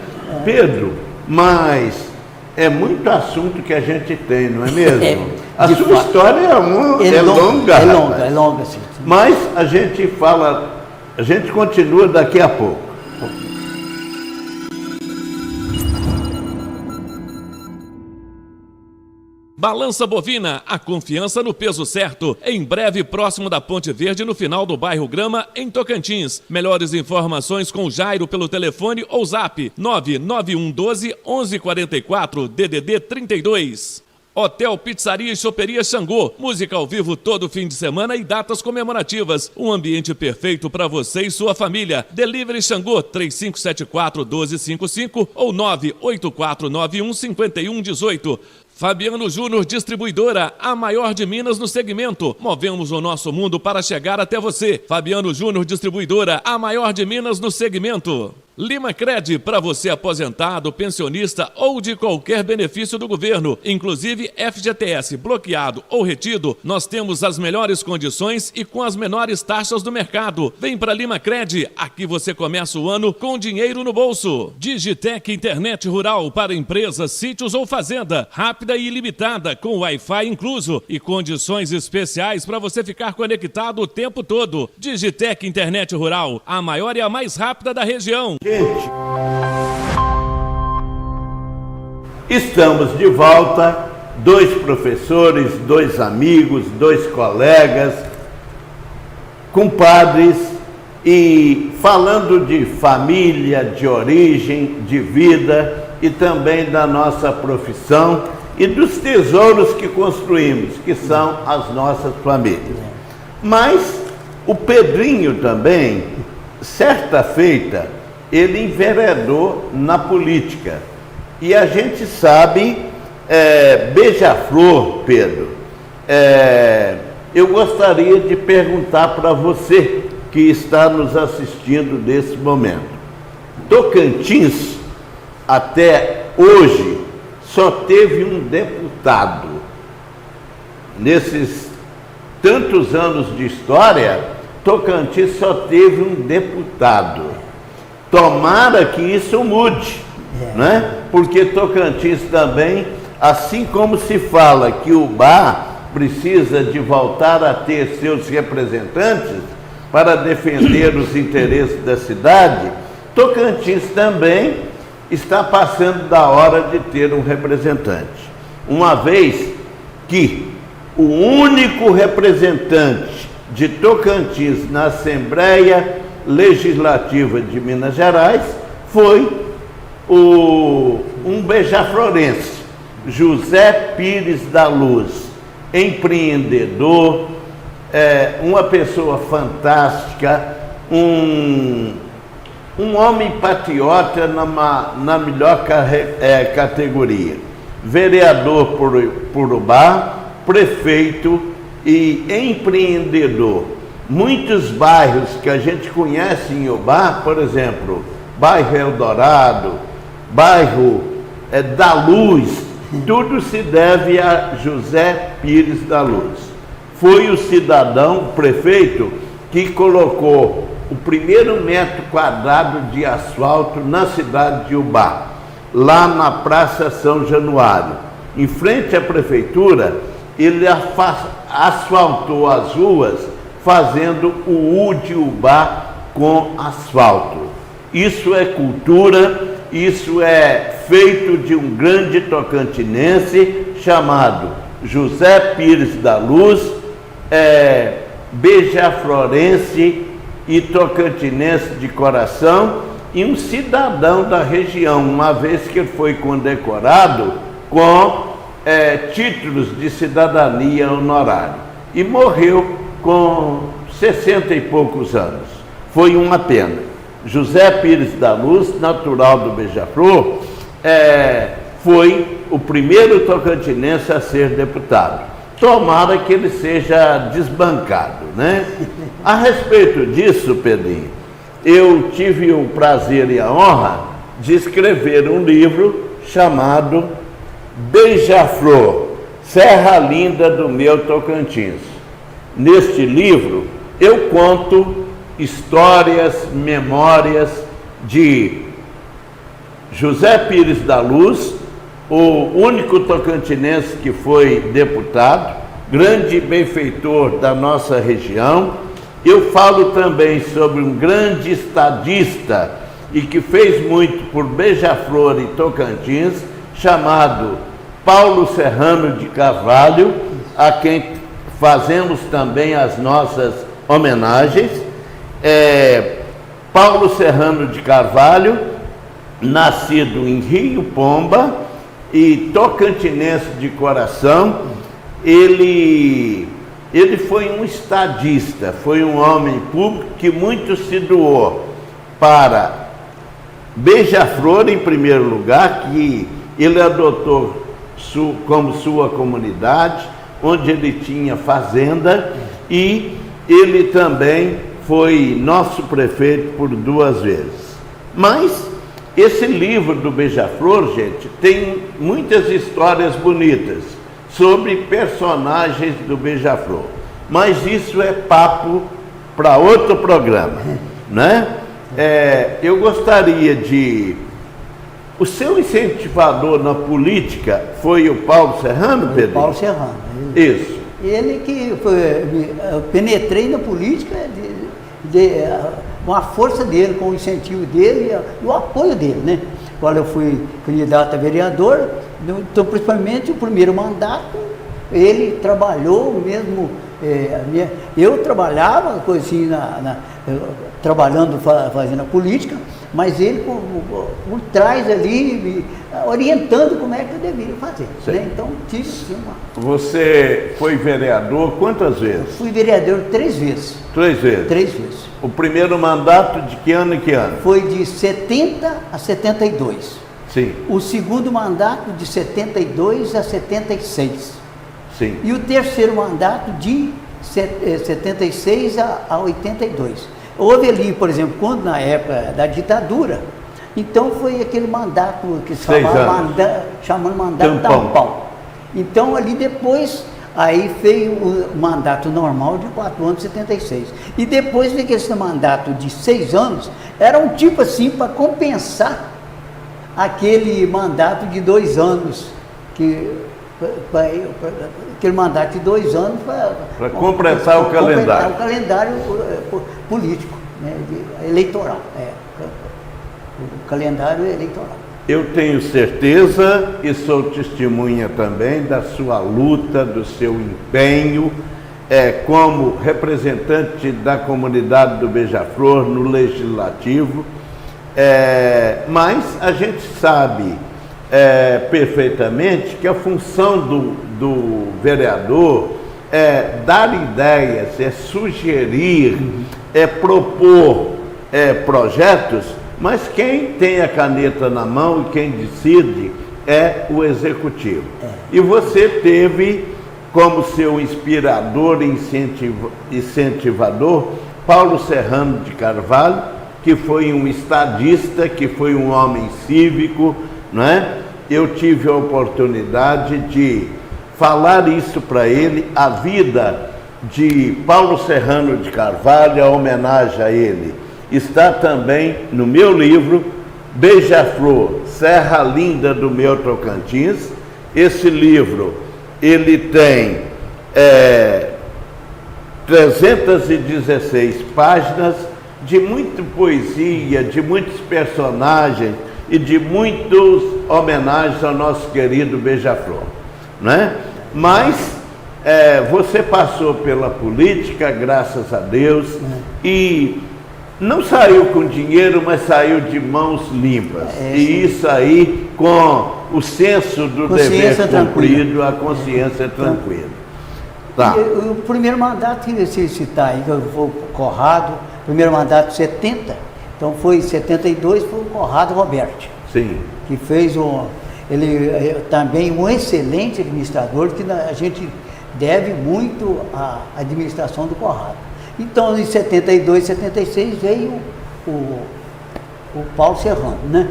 Pedro, mas é muito assunto que a gente tem, não é mesmo? A sua história é longa. É longa, sim. Mas a gente continua daqui a pouco. Balança Bovina, a confiança no peso certo. Em breve, próximo da Ponte Verde, no final do bairro Grama, em Tocantins. Melhores informações com Jairo pelo telefone ou zap 99112 1144 DDD 32. Hotel, Pizzaria e Choperia Xangô. Música ao vivo todo fim de semana e datas comemorativas. Um ambiente perfeito para você e sua família. Delivery Xangô 3574-1255 ou 98491-5118. Fabiano Júnior Distribuidora, a maior de Minas no segmento. Movemos o nosso mundo para chegar até você. Fabiano Júnior Distribuidora, a maior de Minas no segmento. Lima Cred, para você aposentado, pensionista ou de qualquer benefício do governo, inclusive FGTS, bloqueado ou retido, nós temos as melhores condições e com as menores taxas do mercado. Vem para Lima Cred, aqui você começa o ano com dinheiro no bolso. Digitec Internet Rural para empresas, sítios ou fazenda, rápida e ilimitada, com Wi-Fi incluso e condições especiais para você ficar conectado o tempo todo. Digitec Internet Rural, a maior e a mais rápida da região. Gente, estamos de volta, 2 professores, 2 amigos, 2 colegas, compadres, e falando de família, de origem, de vida e também da nossa profissão e dos tesouros que construímos, que são as nossas famílias. Mas o Pedrinho também, certa feita, ele enveredou na política. E a gente sabe, beija-flor, Pedro, eu gostaria de perguntar para você que está nos assistindo nesse momento. Tocantins, até hoje, só teve um deputado. Nesses tantos anos de história, Tocantins só teve um deputado. Tomara que isso mude, né? Porque Tocantins também, assim como se fala que o Ubá precisa de voltar a ter seus representantes para defender os interesses da cidade, Tocantins também está passando da hora de ter um representante. Uma vez que o único representante de Tocantins na Assembleia Legislativa de Minas Gerais foi um beija-florense, José Pires da Luz, empreendedor, uma pessoa fantástica, um homem patriota na melhor categoria, vereador por Ubá, prefeito e empreendedor. Muitos bairros que a gente conhece em Ubá, por exemplo, bairro Eldorado, bairro da Luz, tudo se deve a José Pires da Luz. Foi o cidadão, o prefeito, que colocou o primeiro metro quadrado de asfalto na cidade de Ubá, lá na Praça São Januário. Em frente à prefeitura, ele asfaltou as ruas, fazendo o U de Ubá com asfalto. Isso é cultura, isso é feito de um grande tocantinense chamado José Pires da Luz, beija-florense e tocantinense de coração, e um cidadão da região, uma vez que ele foi condecorado com títulos de cidadania honorário. E morreu com 60 e poucos anos. foi uma pena. José Pires da Luz, natural do Beija-Flor, foi o primeiro tocantinense a ser deputado. Tomara que ele seja desbancado, né? A respeito disso, Pedrinho, eu tive o prazer e a honra de escrever um livro chamado Beija-Flor, Serra Linda do meu Tocantins. Neste livro, eu conto histórias, memórias de José Pires da Luz, o único tocantinense que foi deputado, grande benfeitor da nossa região. Eu falo também sobre um grande estadista e que fez muito por Beija-Flor e Tocantins, chamado Paulo Serrano de Carvalho, a quem fazemos também as nossas homenagens. Paulo Serrano de Carvalho, nascido em Rio Pomba e tocantinense de coração, ele foi um estadista, foi um homem público que muito se doou para Beija-Flor, em primeiro lugar, que ele adotou como sua comunidade, onde ele tinha fazenda, e ele também foi nosso prefeito por 2 vezes. Mas esse livro do Beija-Flor, gente, tem muitas histórias bonitas sobre personagens do Beija-Flor. Mas isso é papo para outro programa, né? Eu gostaria de... O seu incentivador na política foi o Paulo Serrano, Pedro? Paulo Serrano. Isso. Ele que foi... Eu penetrei na política com a força dele, com o incentivo dele e o apoio dele, né? Quando eu fui candidato a vereador, então, principalmente o primeiro mandato, ele trabalhou mesmo, eu trabalhava assim, trabalhando, fazendo a política, mas ele por trás ali, orientando como é que eu deveria fazer, né? Então tive sim Você foi vereador quantas vezes? Eu fui vereador 3 vezes. 3 vezes? 3 vezes. O primeiro mandato de que ano e que ano? Foi de 70 a 72. Sim. O segundo mandato de 72 a 76. Sim. E o terceiro mandato de 76 a 82. Houve ali, por exemplo, quando na época da ditadura, então foi aquele mandato que se chamava mandato tampão. Então ali depois, aí veio o mandato normal de 4 anos, 76. E depois veio esse mandato de 6 anos, era um tipo assim para compensar aquele mandato de 2 anos, aquele mandato de 2 anos para completar o calendário. O calendário político, né, eleitoral. O calendário eleitoral. Eu tenho certeza e sou testemunha também da sua luta, do seu empenho como representante da comunidade do Beija-Flor no Legislativo. Mas a gente sabe perfeitamente que a função do vereador é dar ideias, é sugerir, é propor projetos, mas quem tem a caneta na mão e quem decide é o executivo. E você teve como seu inspirador e incentivador Paulo Serrano de Carvalho, que foi um estadista, que foi um homem cívico, não é? Eu tive a oportunidade de falar isso para ele, a vida de Paulo Serrano de Carvalho, a homenagem a ele, está também no meu livro, Beija-Flor, Serra Linda do meu Tocantins. Esse livro, ele tem 316 páginas, de muita poesia, de muitos personagens e de muitas homenagens ao nosso querido Beija-Flor, né? Mas você passou pela política, graças a Deus, e não saiu com dinheiro, mas saiu de mãos limpas. E isso aí com o senso do dever cumprido, a consciência tranquila. Tá. O primeiro mandato que você citar aí, que eu vou Corrado, primeiro mandato 70, então foi em 72, foi o Conrado Roberti. Sim. Que fez ele também um excelente administrador, que a gente deve muito à administração do Conrado. Então, em 72, 76 veio o Paulo Serrano, né?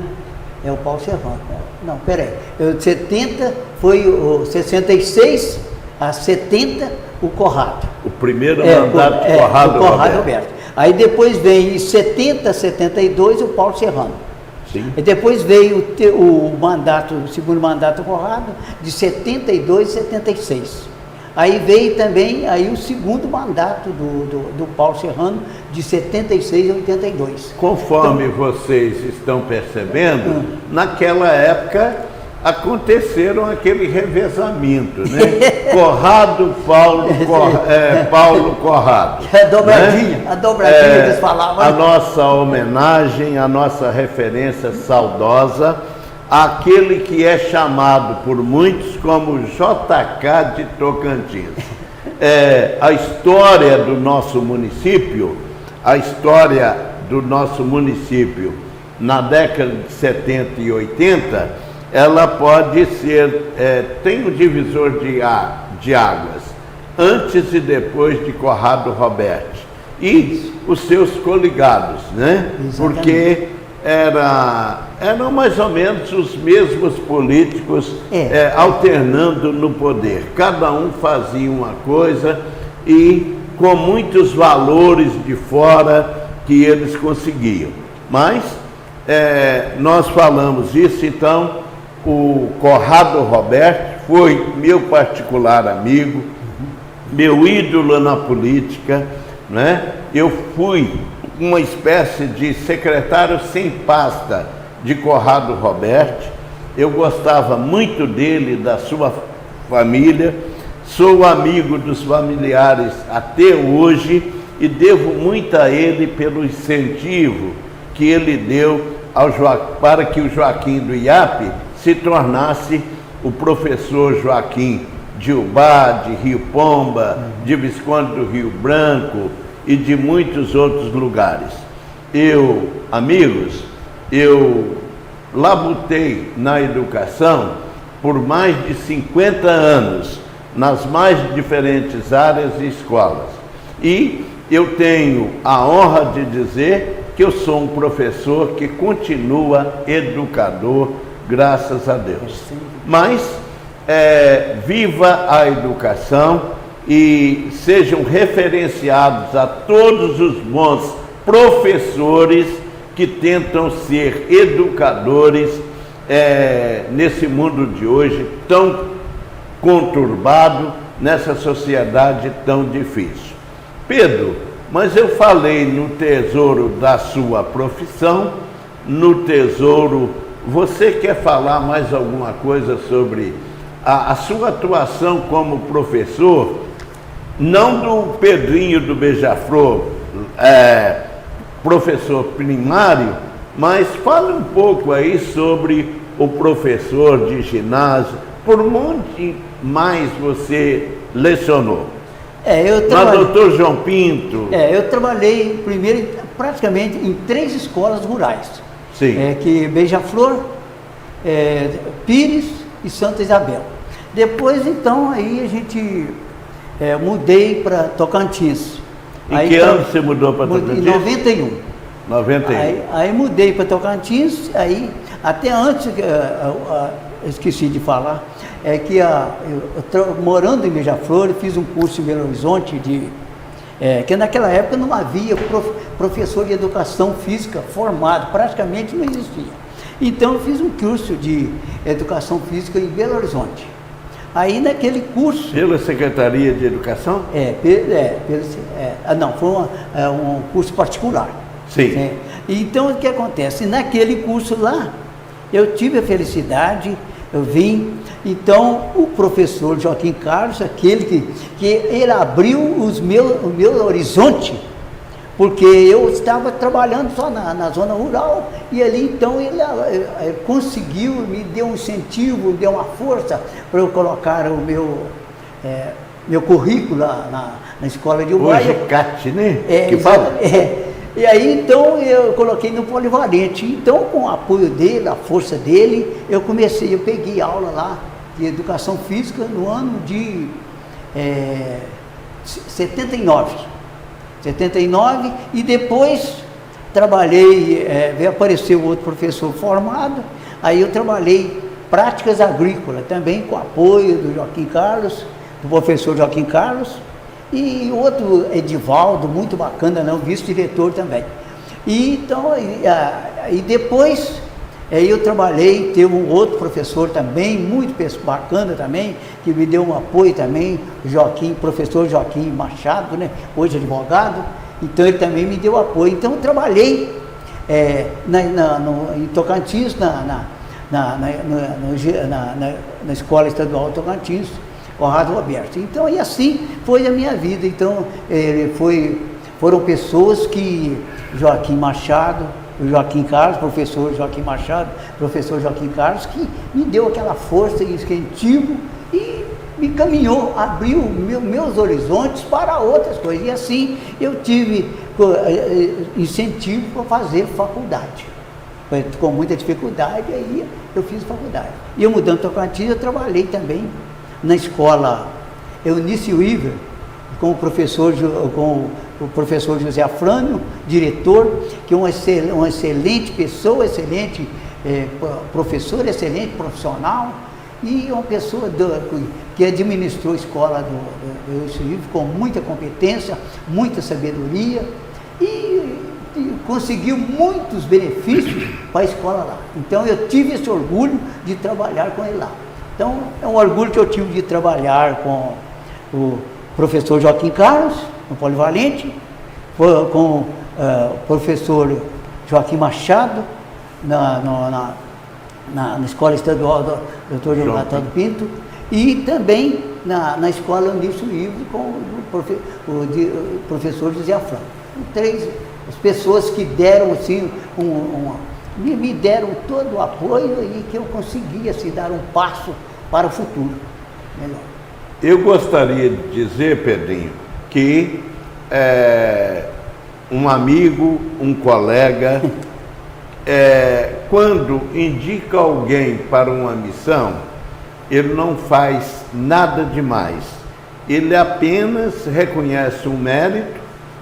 É o Paulo Serrano. Não, peraí. 70 foi o 66 a 70 o Conrado. O primeiro mandato do Conrado Roberto. Aí depois vem em 70 a 72 o Paulo Serrano. Sim. E depois veio o segundo mandato do Conrado, de 72 a 76. Aí veio também o segundo mandato do Paulo Serrano, de 76 a 82. Conforme vocês estão percebendo, naquela época aconteceram aquele revezamento, né? Conrado, Paulo, Conrado. A dobradinha, né? a dobradinha eles falavam. A nossa homenagem, a nossa referência saudosa àquele que é chamado por muitos como JK de Tocantins. A história do nosso município, na década de 70 e 80, ela pode ser, tem um divisor de águas, antes e depois de Conrado Roberti, e os seus coligados, né? Exatamente. Porque eram mais ou menos os mesmos políticos alternando no poder. Cada um fazia uma coisa e com muitos valores de fora que eles conseguiam. Mas nós falamos isso, então. O Conrado Roberti foi meu particular amigo, meu ídolo na política, né? Eu fui uma espécie de secretário sem pasta de Conrado Roberti. Eu gostava muito dele, da sua família, sou amigo dos familiares até hoje e devo muito a ele pelo incentivo que ele deu para que o Joaquim do IAP se tornasse o professor Joaquim de Ubá, de Rio Pomba, de Visconde do Rio Branco e de muitos outros lugares. Amigos, eu labutei na educação por mais de 50 anos, nas mais diferentes áreas e escolas. E eu tenho a honra de dizer que eu sou um professor que continua educador, graças a Deus. Mas viva a educação e sejam referenciados a todos os bons professores que tentam ser educadores nesse mundo de hoje tão conturbado, nessa sociedade tão difícil. Pedro, mas eu falei no tesouro da sua profissão, no tesouro. Você quer falar mais alguma coisa sobre a sua atuação como professor, não do Pedrinho do Beija-Flor, professor primário, mas fale um pouco aí sobre o professor de ginásio, por onde mais você lecionou? Doutor João Pinto. Eu trabalhei primeiro praticamente em 3 escolas rurais. Sim. Que Beija-Flor, Pires e Santa Isabel. Depois, então, aí a gente mudei para Tocantins. Em que ano você mudou para Tocantins? Em 91. 91. Aí mudei para Tocantins, aí até antes, eu esqueci de falar, morando em Beija-Flor, eu fiz um curso em Belo Horizonte que naquela época não havia professor de educação física formado, praticamente não existia. Então eu fiz um curso de educação física em Belo Horizonte. Aí naquele curso... Pela Secretaria de Educação? Não, foi um curso particular. Sim. Então o que acontece? Naquele curso lá, eu tive a felicidade, eu vim. Então, o professor Joaquim Carlos, aquele que ele abriu o meu horizonte, porque eu estava trabalhando só na zona rural, e ali então ele conseguiu, me deu um incentivo, me deu uma força para eu colocar o meu currículo na escola de Ubaia. Hoje CAT, né? Que fala? E aí, então, eu coloquei no polivalente. Então, com o apoio dele, a força dele, eu peguei aula lá de educação física no ano de 79, e depois trabalhei, apareceu outro professor formado, aí eu trabalhei práticas agrícolas, também com apoio do Joaquim Carlos, do professor Joaquim Carlos, e outro Edivaldo, muito bacana, né, o vice-diretor também. E então, depois eu trabalhei, teve um outro professor também, muito bacana também, que me deu um apoio também, professor Joaquim Machado, né, hoje advogado, então ele também me deu apoio. Então eu trabalhei em Tocantins, na Escola Estadual de Tocantins, Conrado Roberto. Então, e assim foi a minha vida. Então, foram pessoas que, Joaquim Machado, Joaquim Carlos, professor Joaquim Machado, professor Joaquim Carlos, que me deu aquela força e incentivo e me caminhou, abriu meus horizontes para outras coisas. E assim eu tive incentivo para fazer faculdade. Com muita dificuldade, aí eu fiz faculdade. E eu mudando de Tocantins, eu trabalhei também na escola Eunice Weaver, com o professor José Afrânio, diretor, que é uma excelente pessoa, excelente professor, excelente profissional, e uma pessoa que administrou a escola do Eunice Weaver com muita competência, muita sabedoria, e conseguiu muitos benefícios para a escola lá. Então eu tive esse orgulho de trabalhar com ele lá. Então é um orgulho que eu tive de trabalhar com o professor Joaquim Carlos, no Polivalente, com o professor Joaquim Machado, na Escola Estadual do Dr. Jonathan Pinto, e também na Escola Eunice Weaver com o professor José Afrânio. Três as pessoas que deram assim, me deram todo o apoio e que eu consegui assim, dar um passo para o futuro melhor. Eu gostaria de dizer, Pedrinho, que um amigo, um colega, quando indica alguém para uma missão, ele não faz nada demais. Ele apenas reconhece um mérito,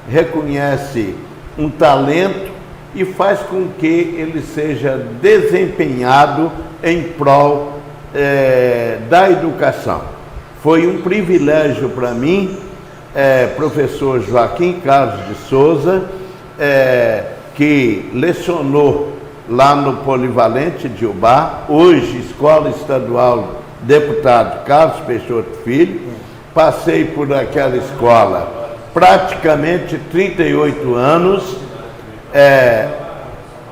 reconhece um talento e faz com que ele seja desempenhado em prol da educação. Foi um privilégio para mim, professor Joaquim Carlos de Souza, que lecionou lá no Polivalente de Ubá, hoje Escola Estadual Deputado Carlos Peixoto Filho. Passei por aquela escola praticamente 38 anos,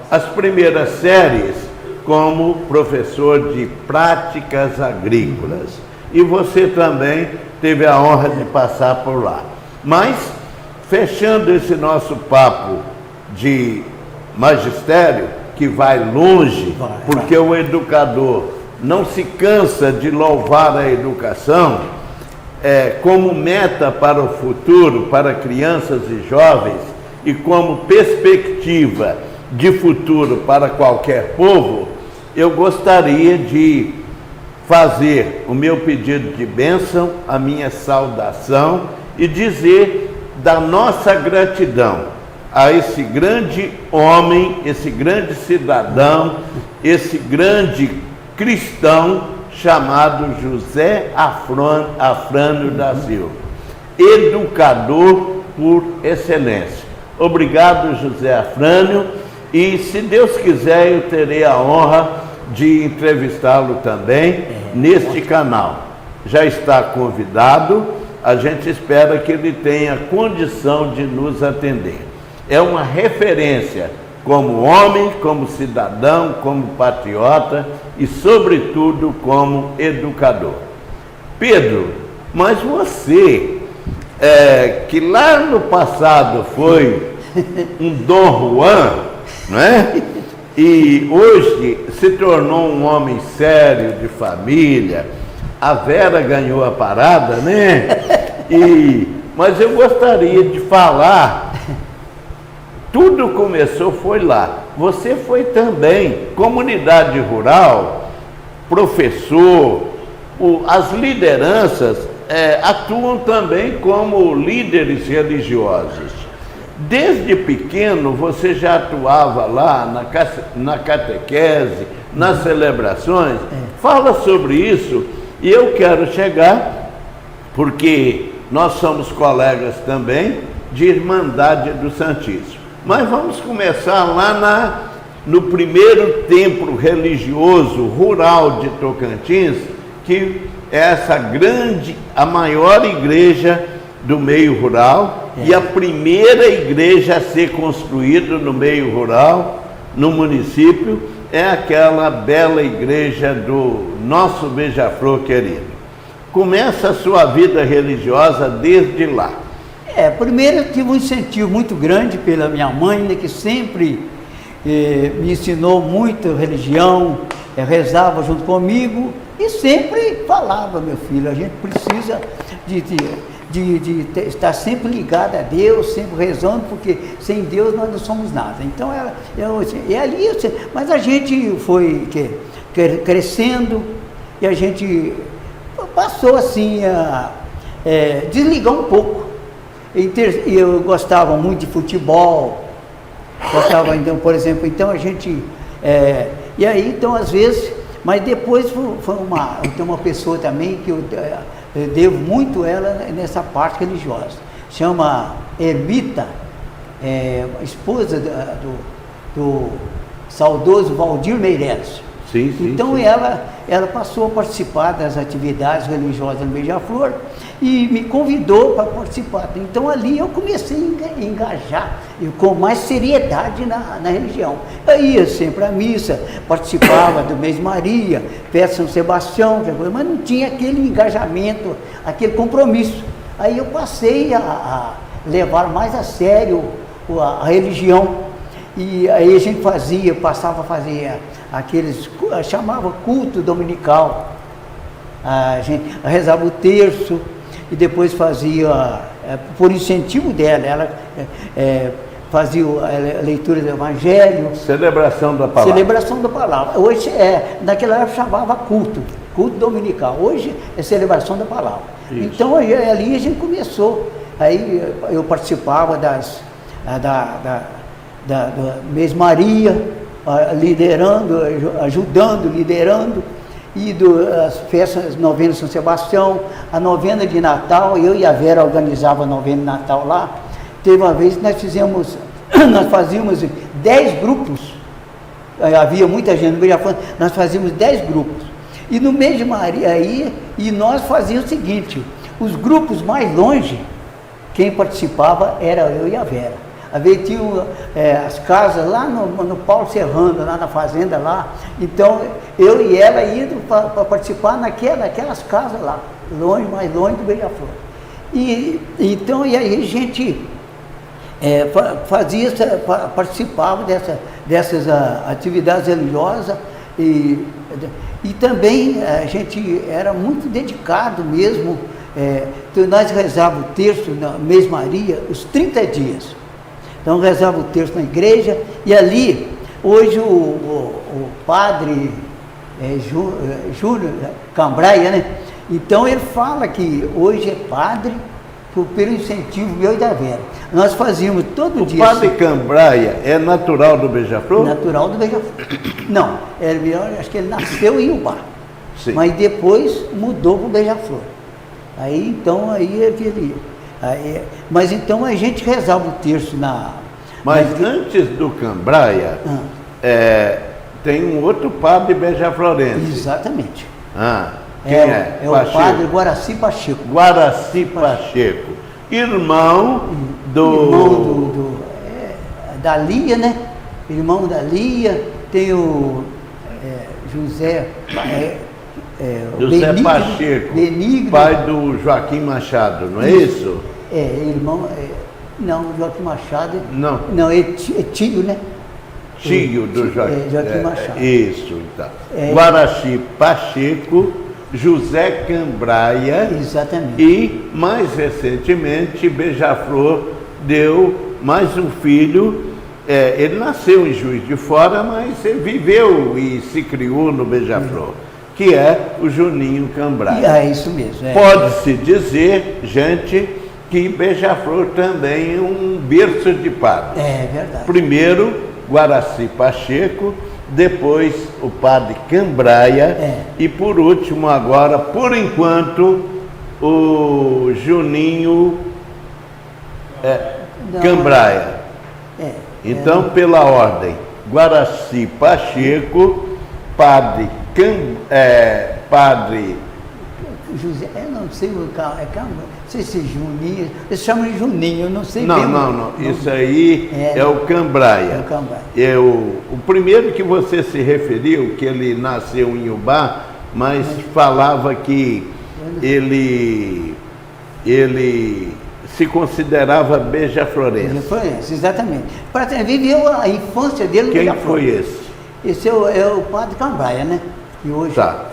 as primeiras séries como professor de práticas agrícolas. E você também teve a honra de passar por lá. Mas, fechando esse nosso papo de magistério, que vai longe, porque o educador não se cansa de louvar a educação, como meta para o futuro, para crianças e jovens, e como perspectiva de futuro para qualquer povo, eu gostaria de fazer o meu pedido de bênção, a minha saudação, e dizer da nossa gratidão a esse grande homem, esse grande cidadão, esse grande cristão, chamado José Afrânio da Silva, educador por excelência. Obrigado, José Afrânio, e se Deus quiser eu terei a honra de entrevistá-lo também neste canal. Já está convidado, a gente espera que ele tenha condição de nos atender. É uma referência como homem, como cidadão, como patriota e, sobretudo, como educador. Pedro, mas você, que lá no passado foi um Dom Juan, não é? E hoje se tornou um homem sério, de família. A Vera ganhou a parada, né? Mas eu gostaria de falar Tudo começou, foi lá. Você foi também, comunidade rural, professor, as lideranças atuam também como líderes religiosos. Desde pequeno você já atuava lá na catequese, nas celebrações. Fala sobre isso e eu quero chegar, porque nós somos colegas também de Irmandade do Santíssimo. Mas vamos começar lá no primeiro templo religioso rural de Tocantins, que é essa grande, a maior igreja do meio rural e a primeira igreja a ser construída no meio rural, no município, é aquela bela igreja do nosso Beija-Flor querido. Começa a sua vida religiosa desde lá. Primeiro eu tive um incentivo muito grande pela minha mãe, né, que sempre me ensinou muito religião, rezava junto comigo e sempre falava, meu filho, a gente precisa de estar sempre ligado a Deus, sempre rezando, porque sem Deus nós não somos nada. Então, mas a gente foi crescendo e a gente passou assim a desligar um pouco. Eu gostava muito de futebol, gostava, então, por exemplo, então a gente, e aí, então, às vezes, mas depois tem uma pessoa também que eu devo muito ela nessa parte religiosa, chama Ermita, esposa do saudoso Valdir Meireles. Sim, então sim. Ela passou a participar das atividades religiosas no Beija-Flor e me convidou para participar. Então ali eu comecei a engajar com mais seriedade na religião. Eu ia sempre à missa, participava do mês Maria, festa São Sebastião, mas não tinha aquele engajamento, aquele compromisso. Aí eu passei a levar mais a sério a religião. E aí a gente passava a fazer chamava culto dominical. A gente rezava o terço e depois fazia, por incentivo dela, ela fazia a leitura do Evangelho. Celebração da palavra. Celebração da palavra. Hoje, naquela época chamava culto dominical. Hoje é celebração da palavra. Isso. Então ali a gente começou. Aí eu participava da mês Maria, liderando, ajudando, liderando, e das festas, novena de São Sebastião, a novena de Natal. Eu e a Vera organizava a novena de Natal lá. Teve uma vez que nós fazíamos 10 grupos, havia muita gente no Beija-Flor, nós fazíamos 10 grupos. E no mês de Maria e nós fazíamos o seguinte, os grupos mais longe, quem participava era eu e a Vera. Às vezes tinham as casas lá no Paulo Serrano, lá na fazenda lá. Então, eu e ela indo para participar naquelas casas lá, mais longe do Beija-Flor. E aí a gente participava dessas atividades religiosas e também a gente era muito dedicado mesmo. Então nós rezávamos o terço na mês Maria, os 30 dias. Então rezava o terço na igreja e ali, hoje o padre Júnior Cambraia, né? Então ele fala que hoje é padre pelo incentivo meu e da Vera. Nós fazíamos todo dia. O padre Cambraia é natural do Beija-Flor? Natural do Beija-Flor. Não, acho que ele nasceu em Ubá. Sim. Mas depois mudou para o Beija-Flor. Mas então a gente rezava o terço Mas antes do Cambraia, tem um outro padre beija-florense. Exatamente. Quem é? É o padre Guaraci Pacheco. Guaraci Pacheco. Irmão da Lia, né? Irmão da Lia, tem o José Benigno, Pacheco, Benigno, pai do Joaquim Machado, não é isso? Irmão, não, Joaquim Machado, não é tio, né? Tio do Joaquim, Joaquim Machado. Isso, então. Guaraci Pacheco, José Cambraia. Exatamente. E, mais recentemente, Beija-Flor deu mais um filho ele nasceu em Juiz de Fora, mas ele viveu e se criou no Beija-Flor, que é o Juninho Cambraia. É isso mesmo. Pode-se dizer, gente, que Beija-Flor também é um berço de padres. É verdade. Primeiro, Guaraci Pacheco, depois o padre Cambraia e por último agora, por enquanto, o Juninho Cambraia. Então, pela ordem, Guaraci Pacheco, padre José, eu não sei, não sei se é Juninho, eles chamam de Juninho, eu não sei não, mesmo. Não, isso aí é o Cambraia. É o Cambraia. O primeiro que você se referiu, que ele nasceu em Ubá, mas falava que ele se considerava beija-florense. Beija-florense, exatamente. Viveu a infância dele no Quem Beija-Flor. foi esse? Esse é o padre Cambraia, né? Que hoje tá.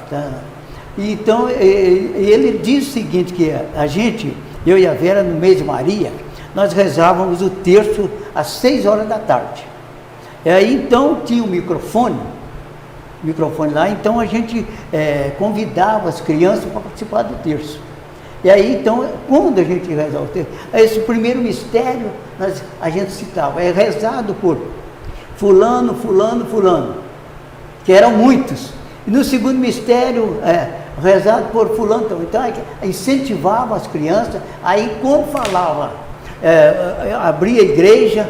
Então, ele diz o seguinte, que a gente, eu e a Vera, no mês de Maria, nós rezávamos o terço às 6 horas da tarde. E aí, então, tinha um microfone lá, então a gente convidava as crianças para participar do terço. E aí, então, quando a gente rezava o terço, esse primeiro mistério, a gente citava, é rezado por fulano, fulano, fulano, que eram muitos. E no segundo mistério, rezado por fulano. Então, incentivava as crianças, aí quando falava, abria a igreja,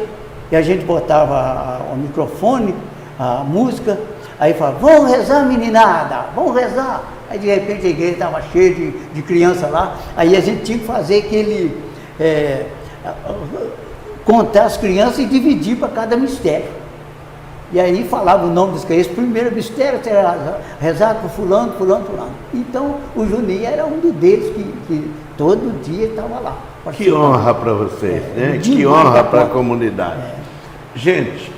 e a gente botava o microfone, a música, aí falava, vamos rezar, meninada, vamos rezar. Aí de repente a igreja estava cheia de criança lá, aí a gente tinha que fazer aquele, contar as crianças e dividir para cada mistério. E aí falava o nome dos crianças, primeiro mistério será rezado por fulano, fulano, fulano. Então o Juninho era um deles que todo dia estava lá. Que honra para vocês, né? Que honra para a comunidade. Gente,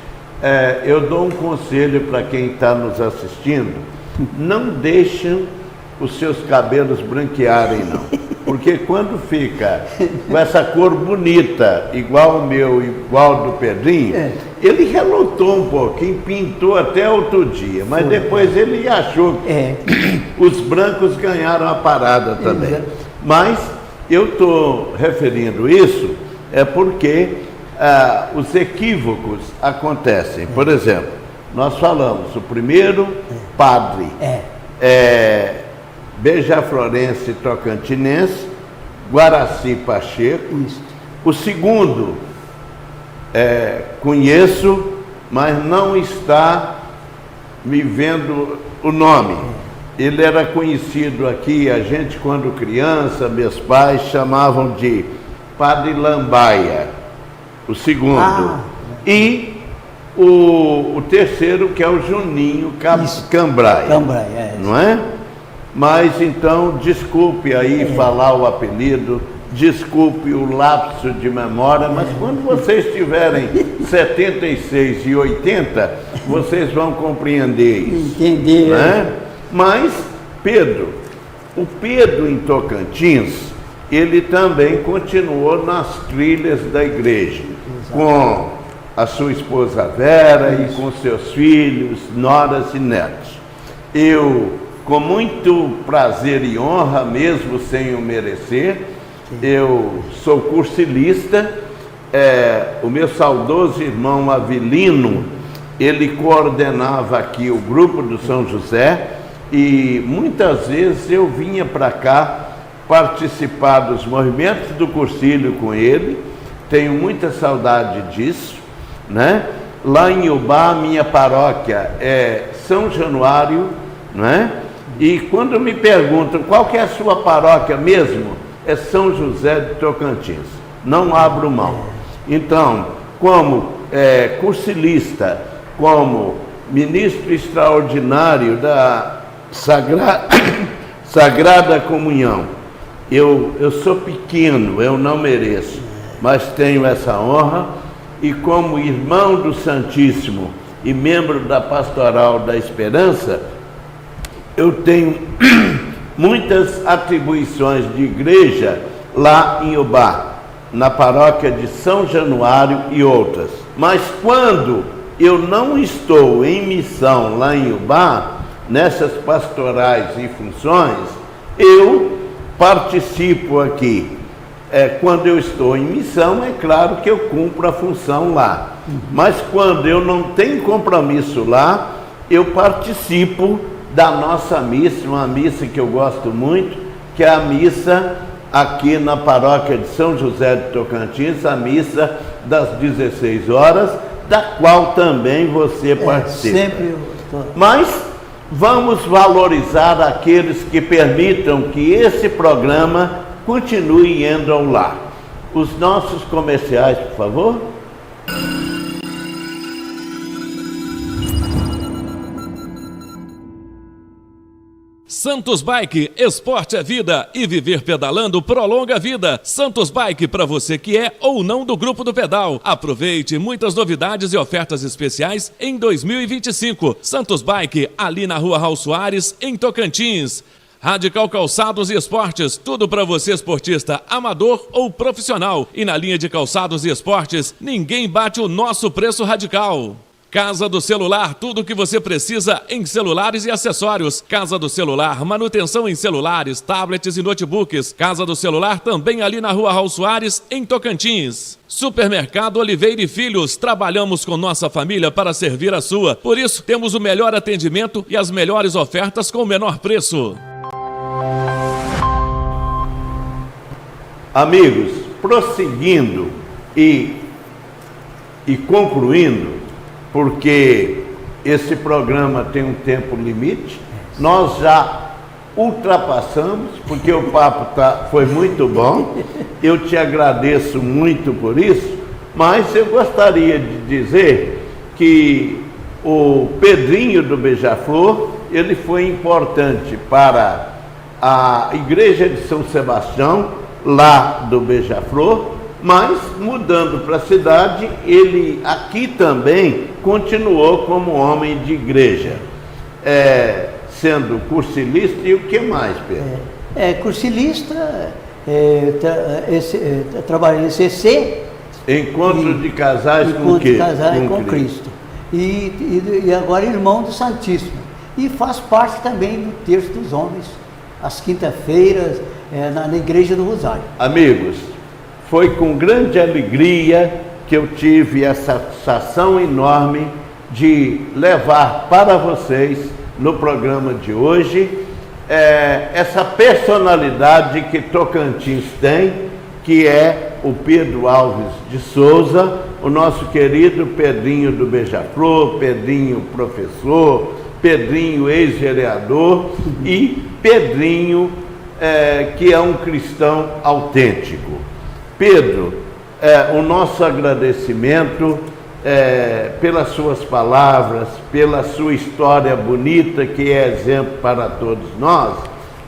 eu dou um conselho para quem está nos assistindo, não deixem os seus cabelos branquearem, não. Porque quando fica com essa cor bonita, igual o meu, igual do Pedrinho, ele relutou um pouquinho, pintou até outro dia, mas depois ele achou que os brancos ganharam a parada também. Mas eu estou referindo isso porque os equívocos acontecem. Por exemplo, nós falamos, o primeiro padre beija-florense tocantinense, Guaraci Pacheco. Isso. O segundo, conheço, mas não está me vendo o nome. Ele era conhecido aqui, a gente quando criança, meus pais chamavam de Padre Lambaia, o segundo. E o terceiro, que é o Juninho Cambraia. Cambraia, não é? Mas então, desculpe aí falar o apelido, desculpe o lapso de memória, mas quando vocês tiverem 76 e 80, vocês vão compreender isso. Entender. Né? Mas, o Pedro em Tocantins, ele também continuou nas trilhas da igreja, com a sua esposa Vera e com seus filhos, noras e netos. Eu, com muito prazer e honra, mesmo sem o merecer, eu sou cursilista, o meu saudoso irmão Avelino, ele coordenava aqui o grupo do São José e muitas vezes eu vinha para cá participar dos movimentos do cursilho com ele, tenho muita saudade disso, né? Lá em Ubá, minha paróquia é São Januário, né? E quando me perguntam qual que é a sua paróquia mesmo, é São José de Tocantins, não abro mão. Então, como cursilista, como ministro extraordinário da Sagrada Comunhão, eu sou pequeno, eu não mereço, mas tenho essa honra, e como irmão do Santíssimo e membro da Pastoral da Esperança, eu tenho muitas atribuições de igreja lá em Ubá. na paróquia de São Januário e outras. Mas quando eu não estou em missão lá em Ubá, nessas pastorais e funções, eu participo aqui. Quando eu estou em missão, é claro que eu cumpro a função lá. Mas quando eu não tenho compromisso lá, eu participo da nossa missa, uma missa que eu gosto muito, que é a missa aqui na paróquia de São José de Tocantins, a missa das 16 horas, da qual também você participa. Sempre eu tô... Mas vamos valorizar aqueles que permitam que esse programa continue indo ao lar. Os nossos comerciais, por favor. Santos Bike, esporte é vida e viver pedalando prolonga a vida. Santos Bike, para você que é ou não do Grupo do Pedal. Aproveite muitas novidades e ofertas especiais em 2025. Santos Bike, ali na Rua Raul Soares, em Tocantins. Radical Calçados e Esportes, tudo para você esportista amador ou profissional. E na linha de calçados e esportes, ninguém bate o nosso preço Radical. Casa do Celular, tudo o que você precisa em celulares e acessórios. Casa do Celular, manutenção em celulares, tablets e notebooks. Casa do Celular também ali na Rua Raul Soares, em Tocantins. Supermercado Oliveira e Filhos, trabalhamos com nossa família para servir a sua. Por isso, temos o melhor atendimento e as melhores ofertas com o menor preço. Amigos, prosseguindo e concluindo, porque esse programa tem um tempo limite, nós já ultrapassamos, porque o papo foi muito bom, eu te agradeço muito por isso, mas eu gostaria de dizer que o Pedrinho do Beija-Flor, ele foi importante para a Igreja de São Sebastião, lá do Beija-Flor, mas mudando para a cidade, ele aqui também continuou como homem de igreja, sendo cursilista. E o que mais, Pedro? Cursilista, trabalhei em CC. Encontro de Casais com Encontro de Casais com Cristo. E agora irmão do Santíssimo. E faz parte também do Terço dos Homens, às quinta-feiras, na Igreja do Rosário. Amigos, foi com grande alegria que eu tive essa satisfação enorme de levar para vocês, no programa de hoje, essa personalidade que Tocantins tem, que é o Pedro Alves de Souza, o nosso querido Pedrinho do Beija-Flor, Pedrinho professor, Pedrinho ex-vereador e Pedrinho que é um cristão autêntico. Pedro, o nosso agradecimento pelas suas palavras, pela sua história bonita, que é exemplo para todos nós.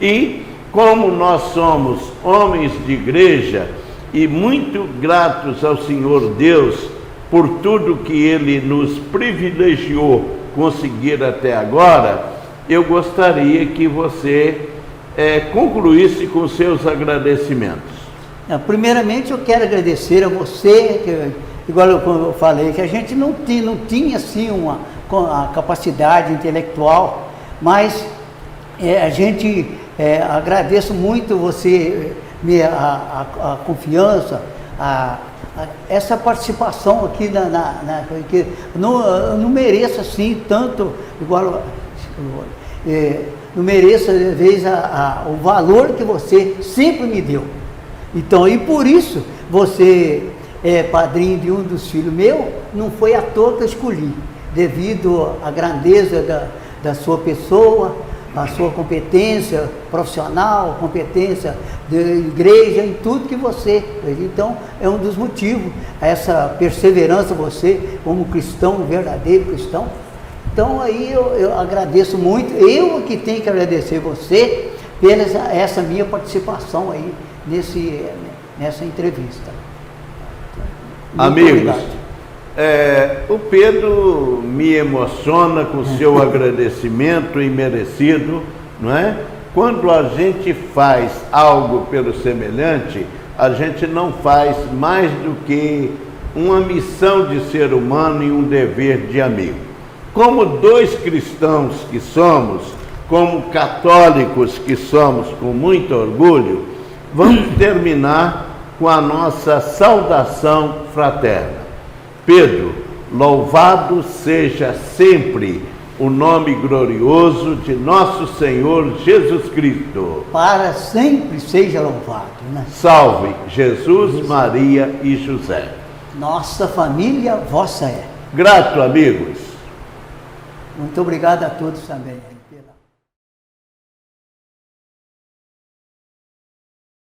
E como nós somos homens de igreja e muito gratos ao Senhor Deus por tudo que Ele nos privilegiou conseguir até agora, eu gostaria que você concluísse com seus agradecimentos. Primeiramente, eu quero agradecer a você, igual eu falei, que a gente não tinha assim a capacidade intelectual, mas a gente agradeço muito você, a confiança, essa participação aqui que eu não mereço assim tanto, igual não mereço às vezes o valor que você sempre me deu. Então, e por isso, você é padrinho de um dos filhos meus, não foi à toa que eu escolhi, devido à grandeza da sua pessoa, a sua competência profissional, competência de igreja, em tudo que você... Então, é um dos motivos, essa perseverança, você como cristão, verdadeiro cristão. Então, aí eu agradeço muito, eu que tenho que agradecer você pela essa minha participação aí nessa entrevista. Muito amigos, o Pedro me emociona com seu agradecimento imerecido, não é? Quando a gente faz algo pelo semelhante, a gente não faz mais do que uma missão de ser humano e um dever de amigo. Como dois cristãos que somos, como católicos que somos, com muito orgulho, vamos terminar com a nossa saudação fraterna. Pedro, louvado seja sempre o nome glorioso de nosso Senhor Jesus Cristo. Para sempre seja louvado, né? Salve Jesus, Maria e José. Nossa família vossa é. Grato, amigos. Muito obrigado a todos também.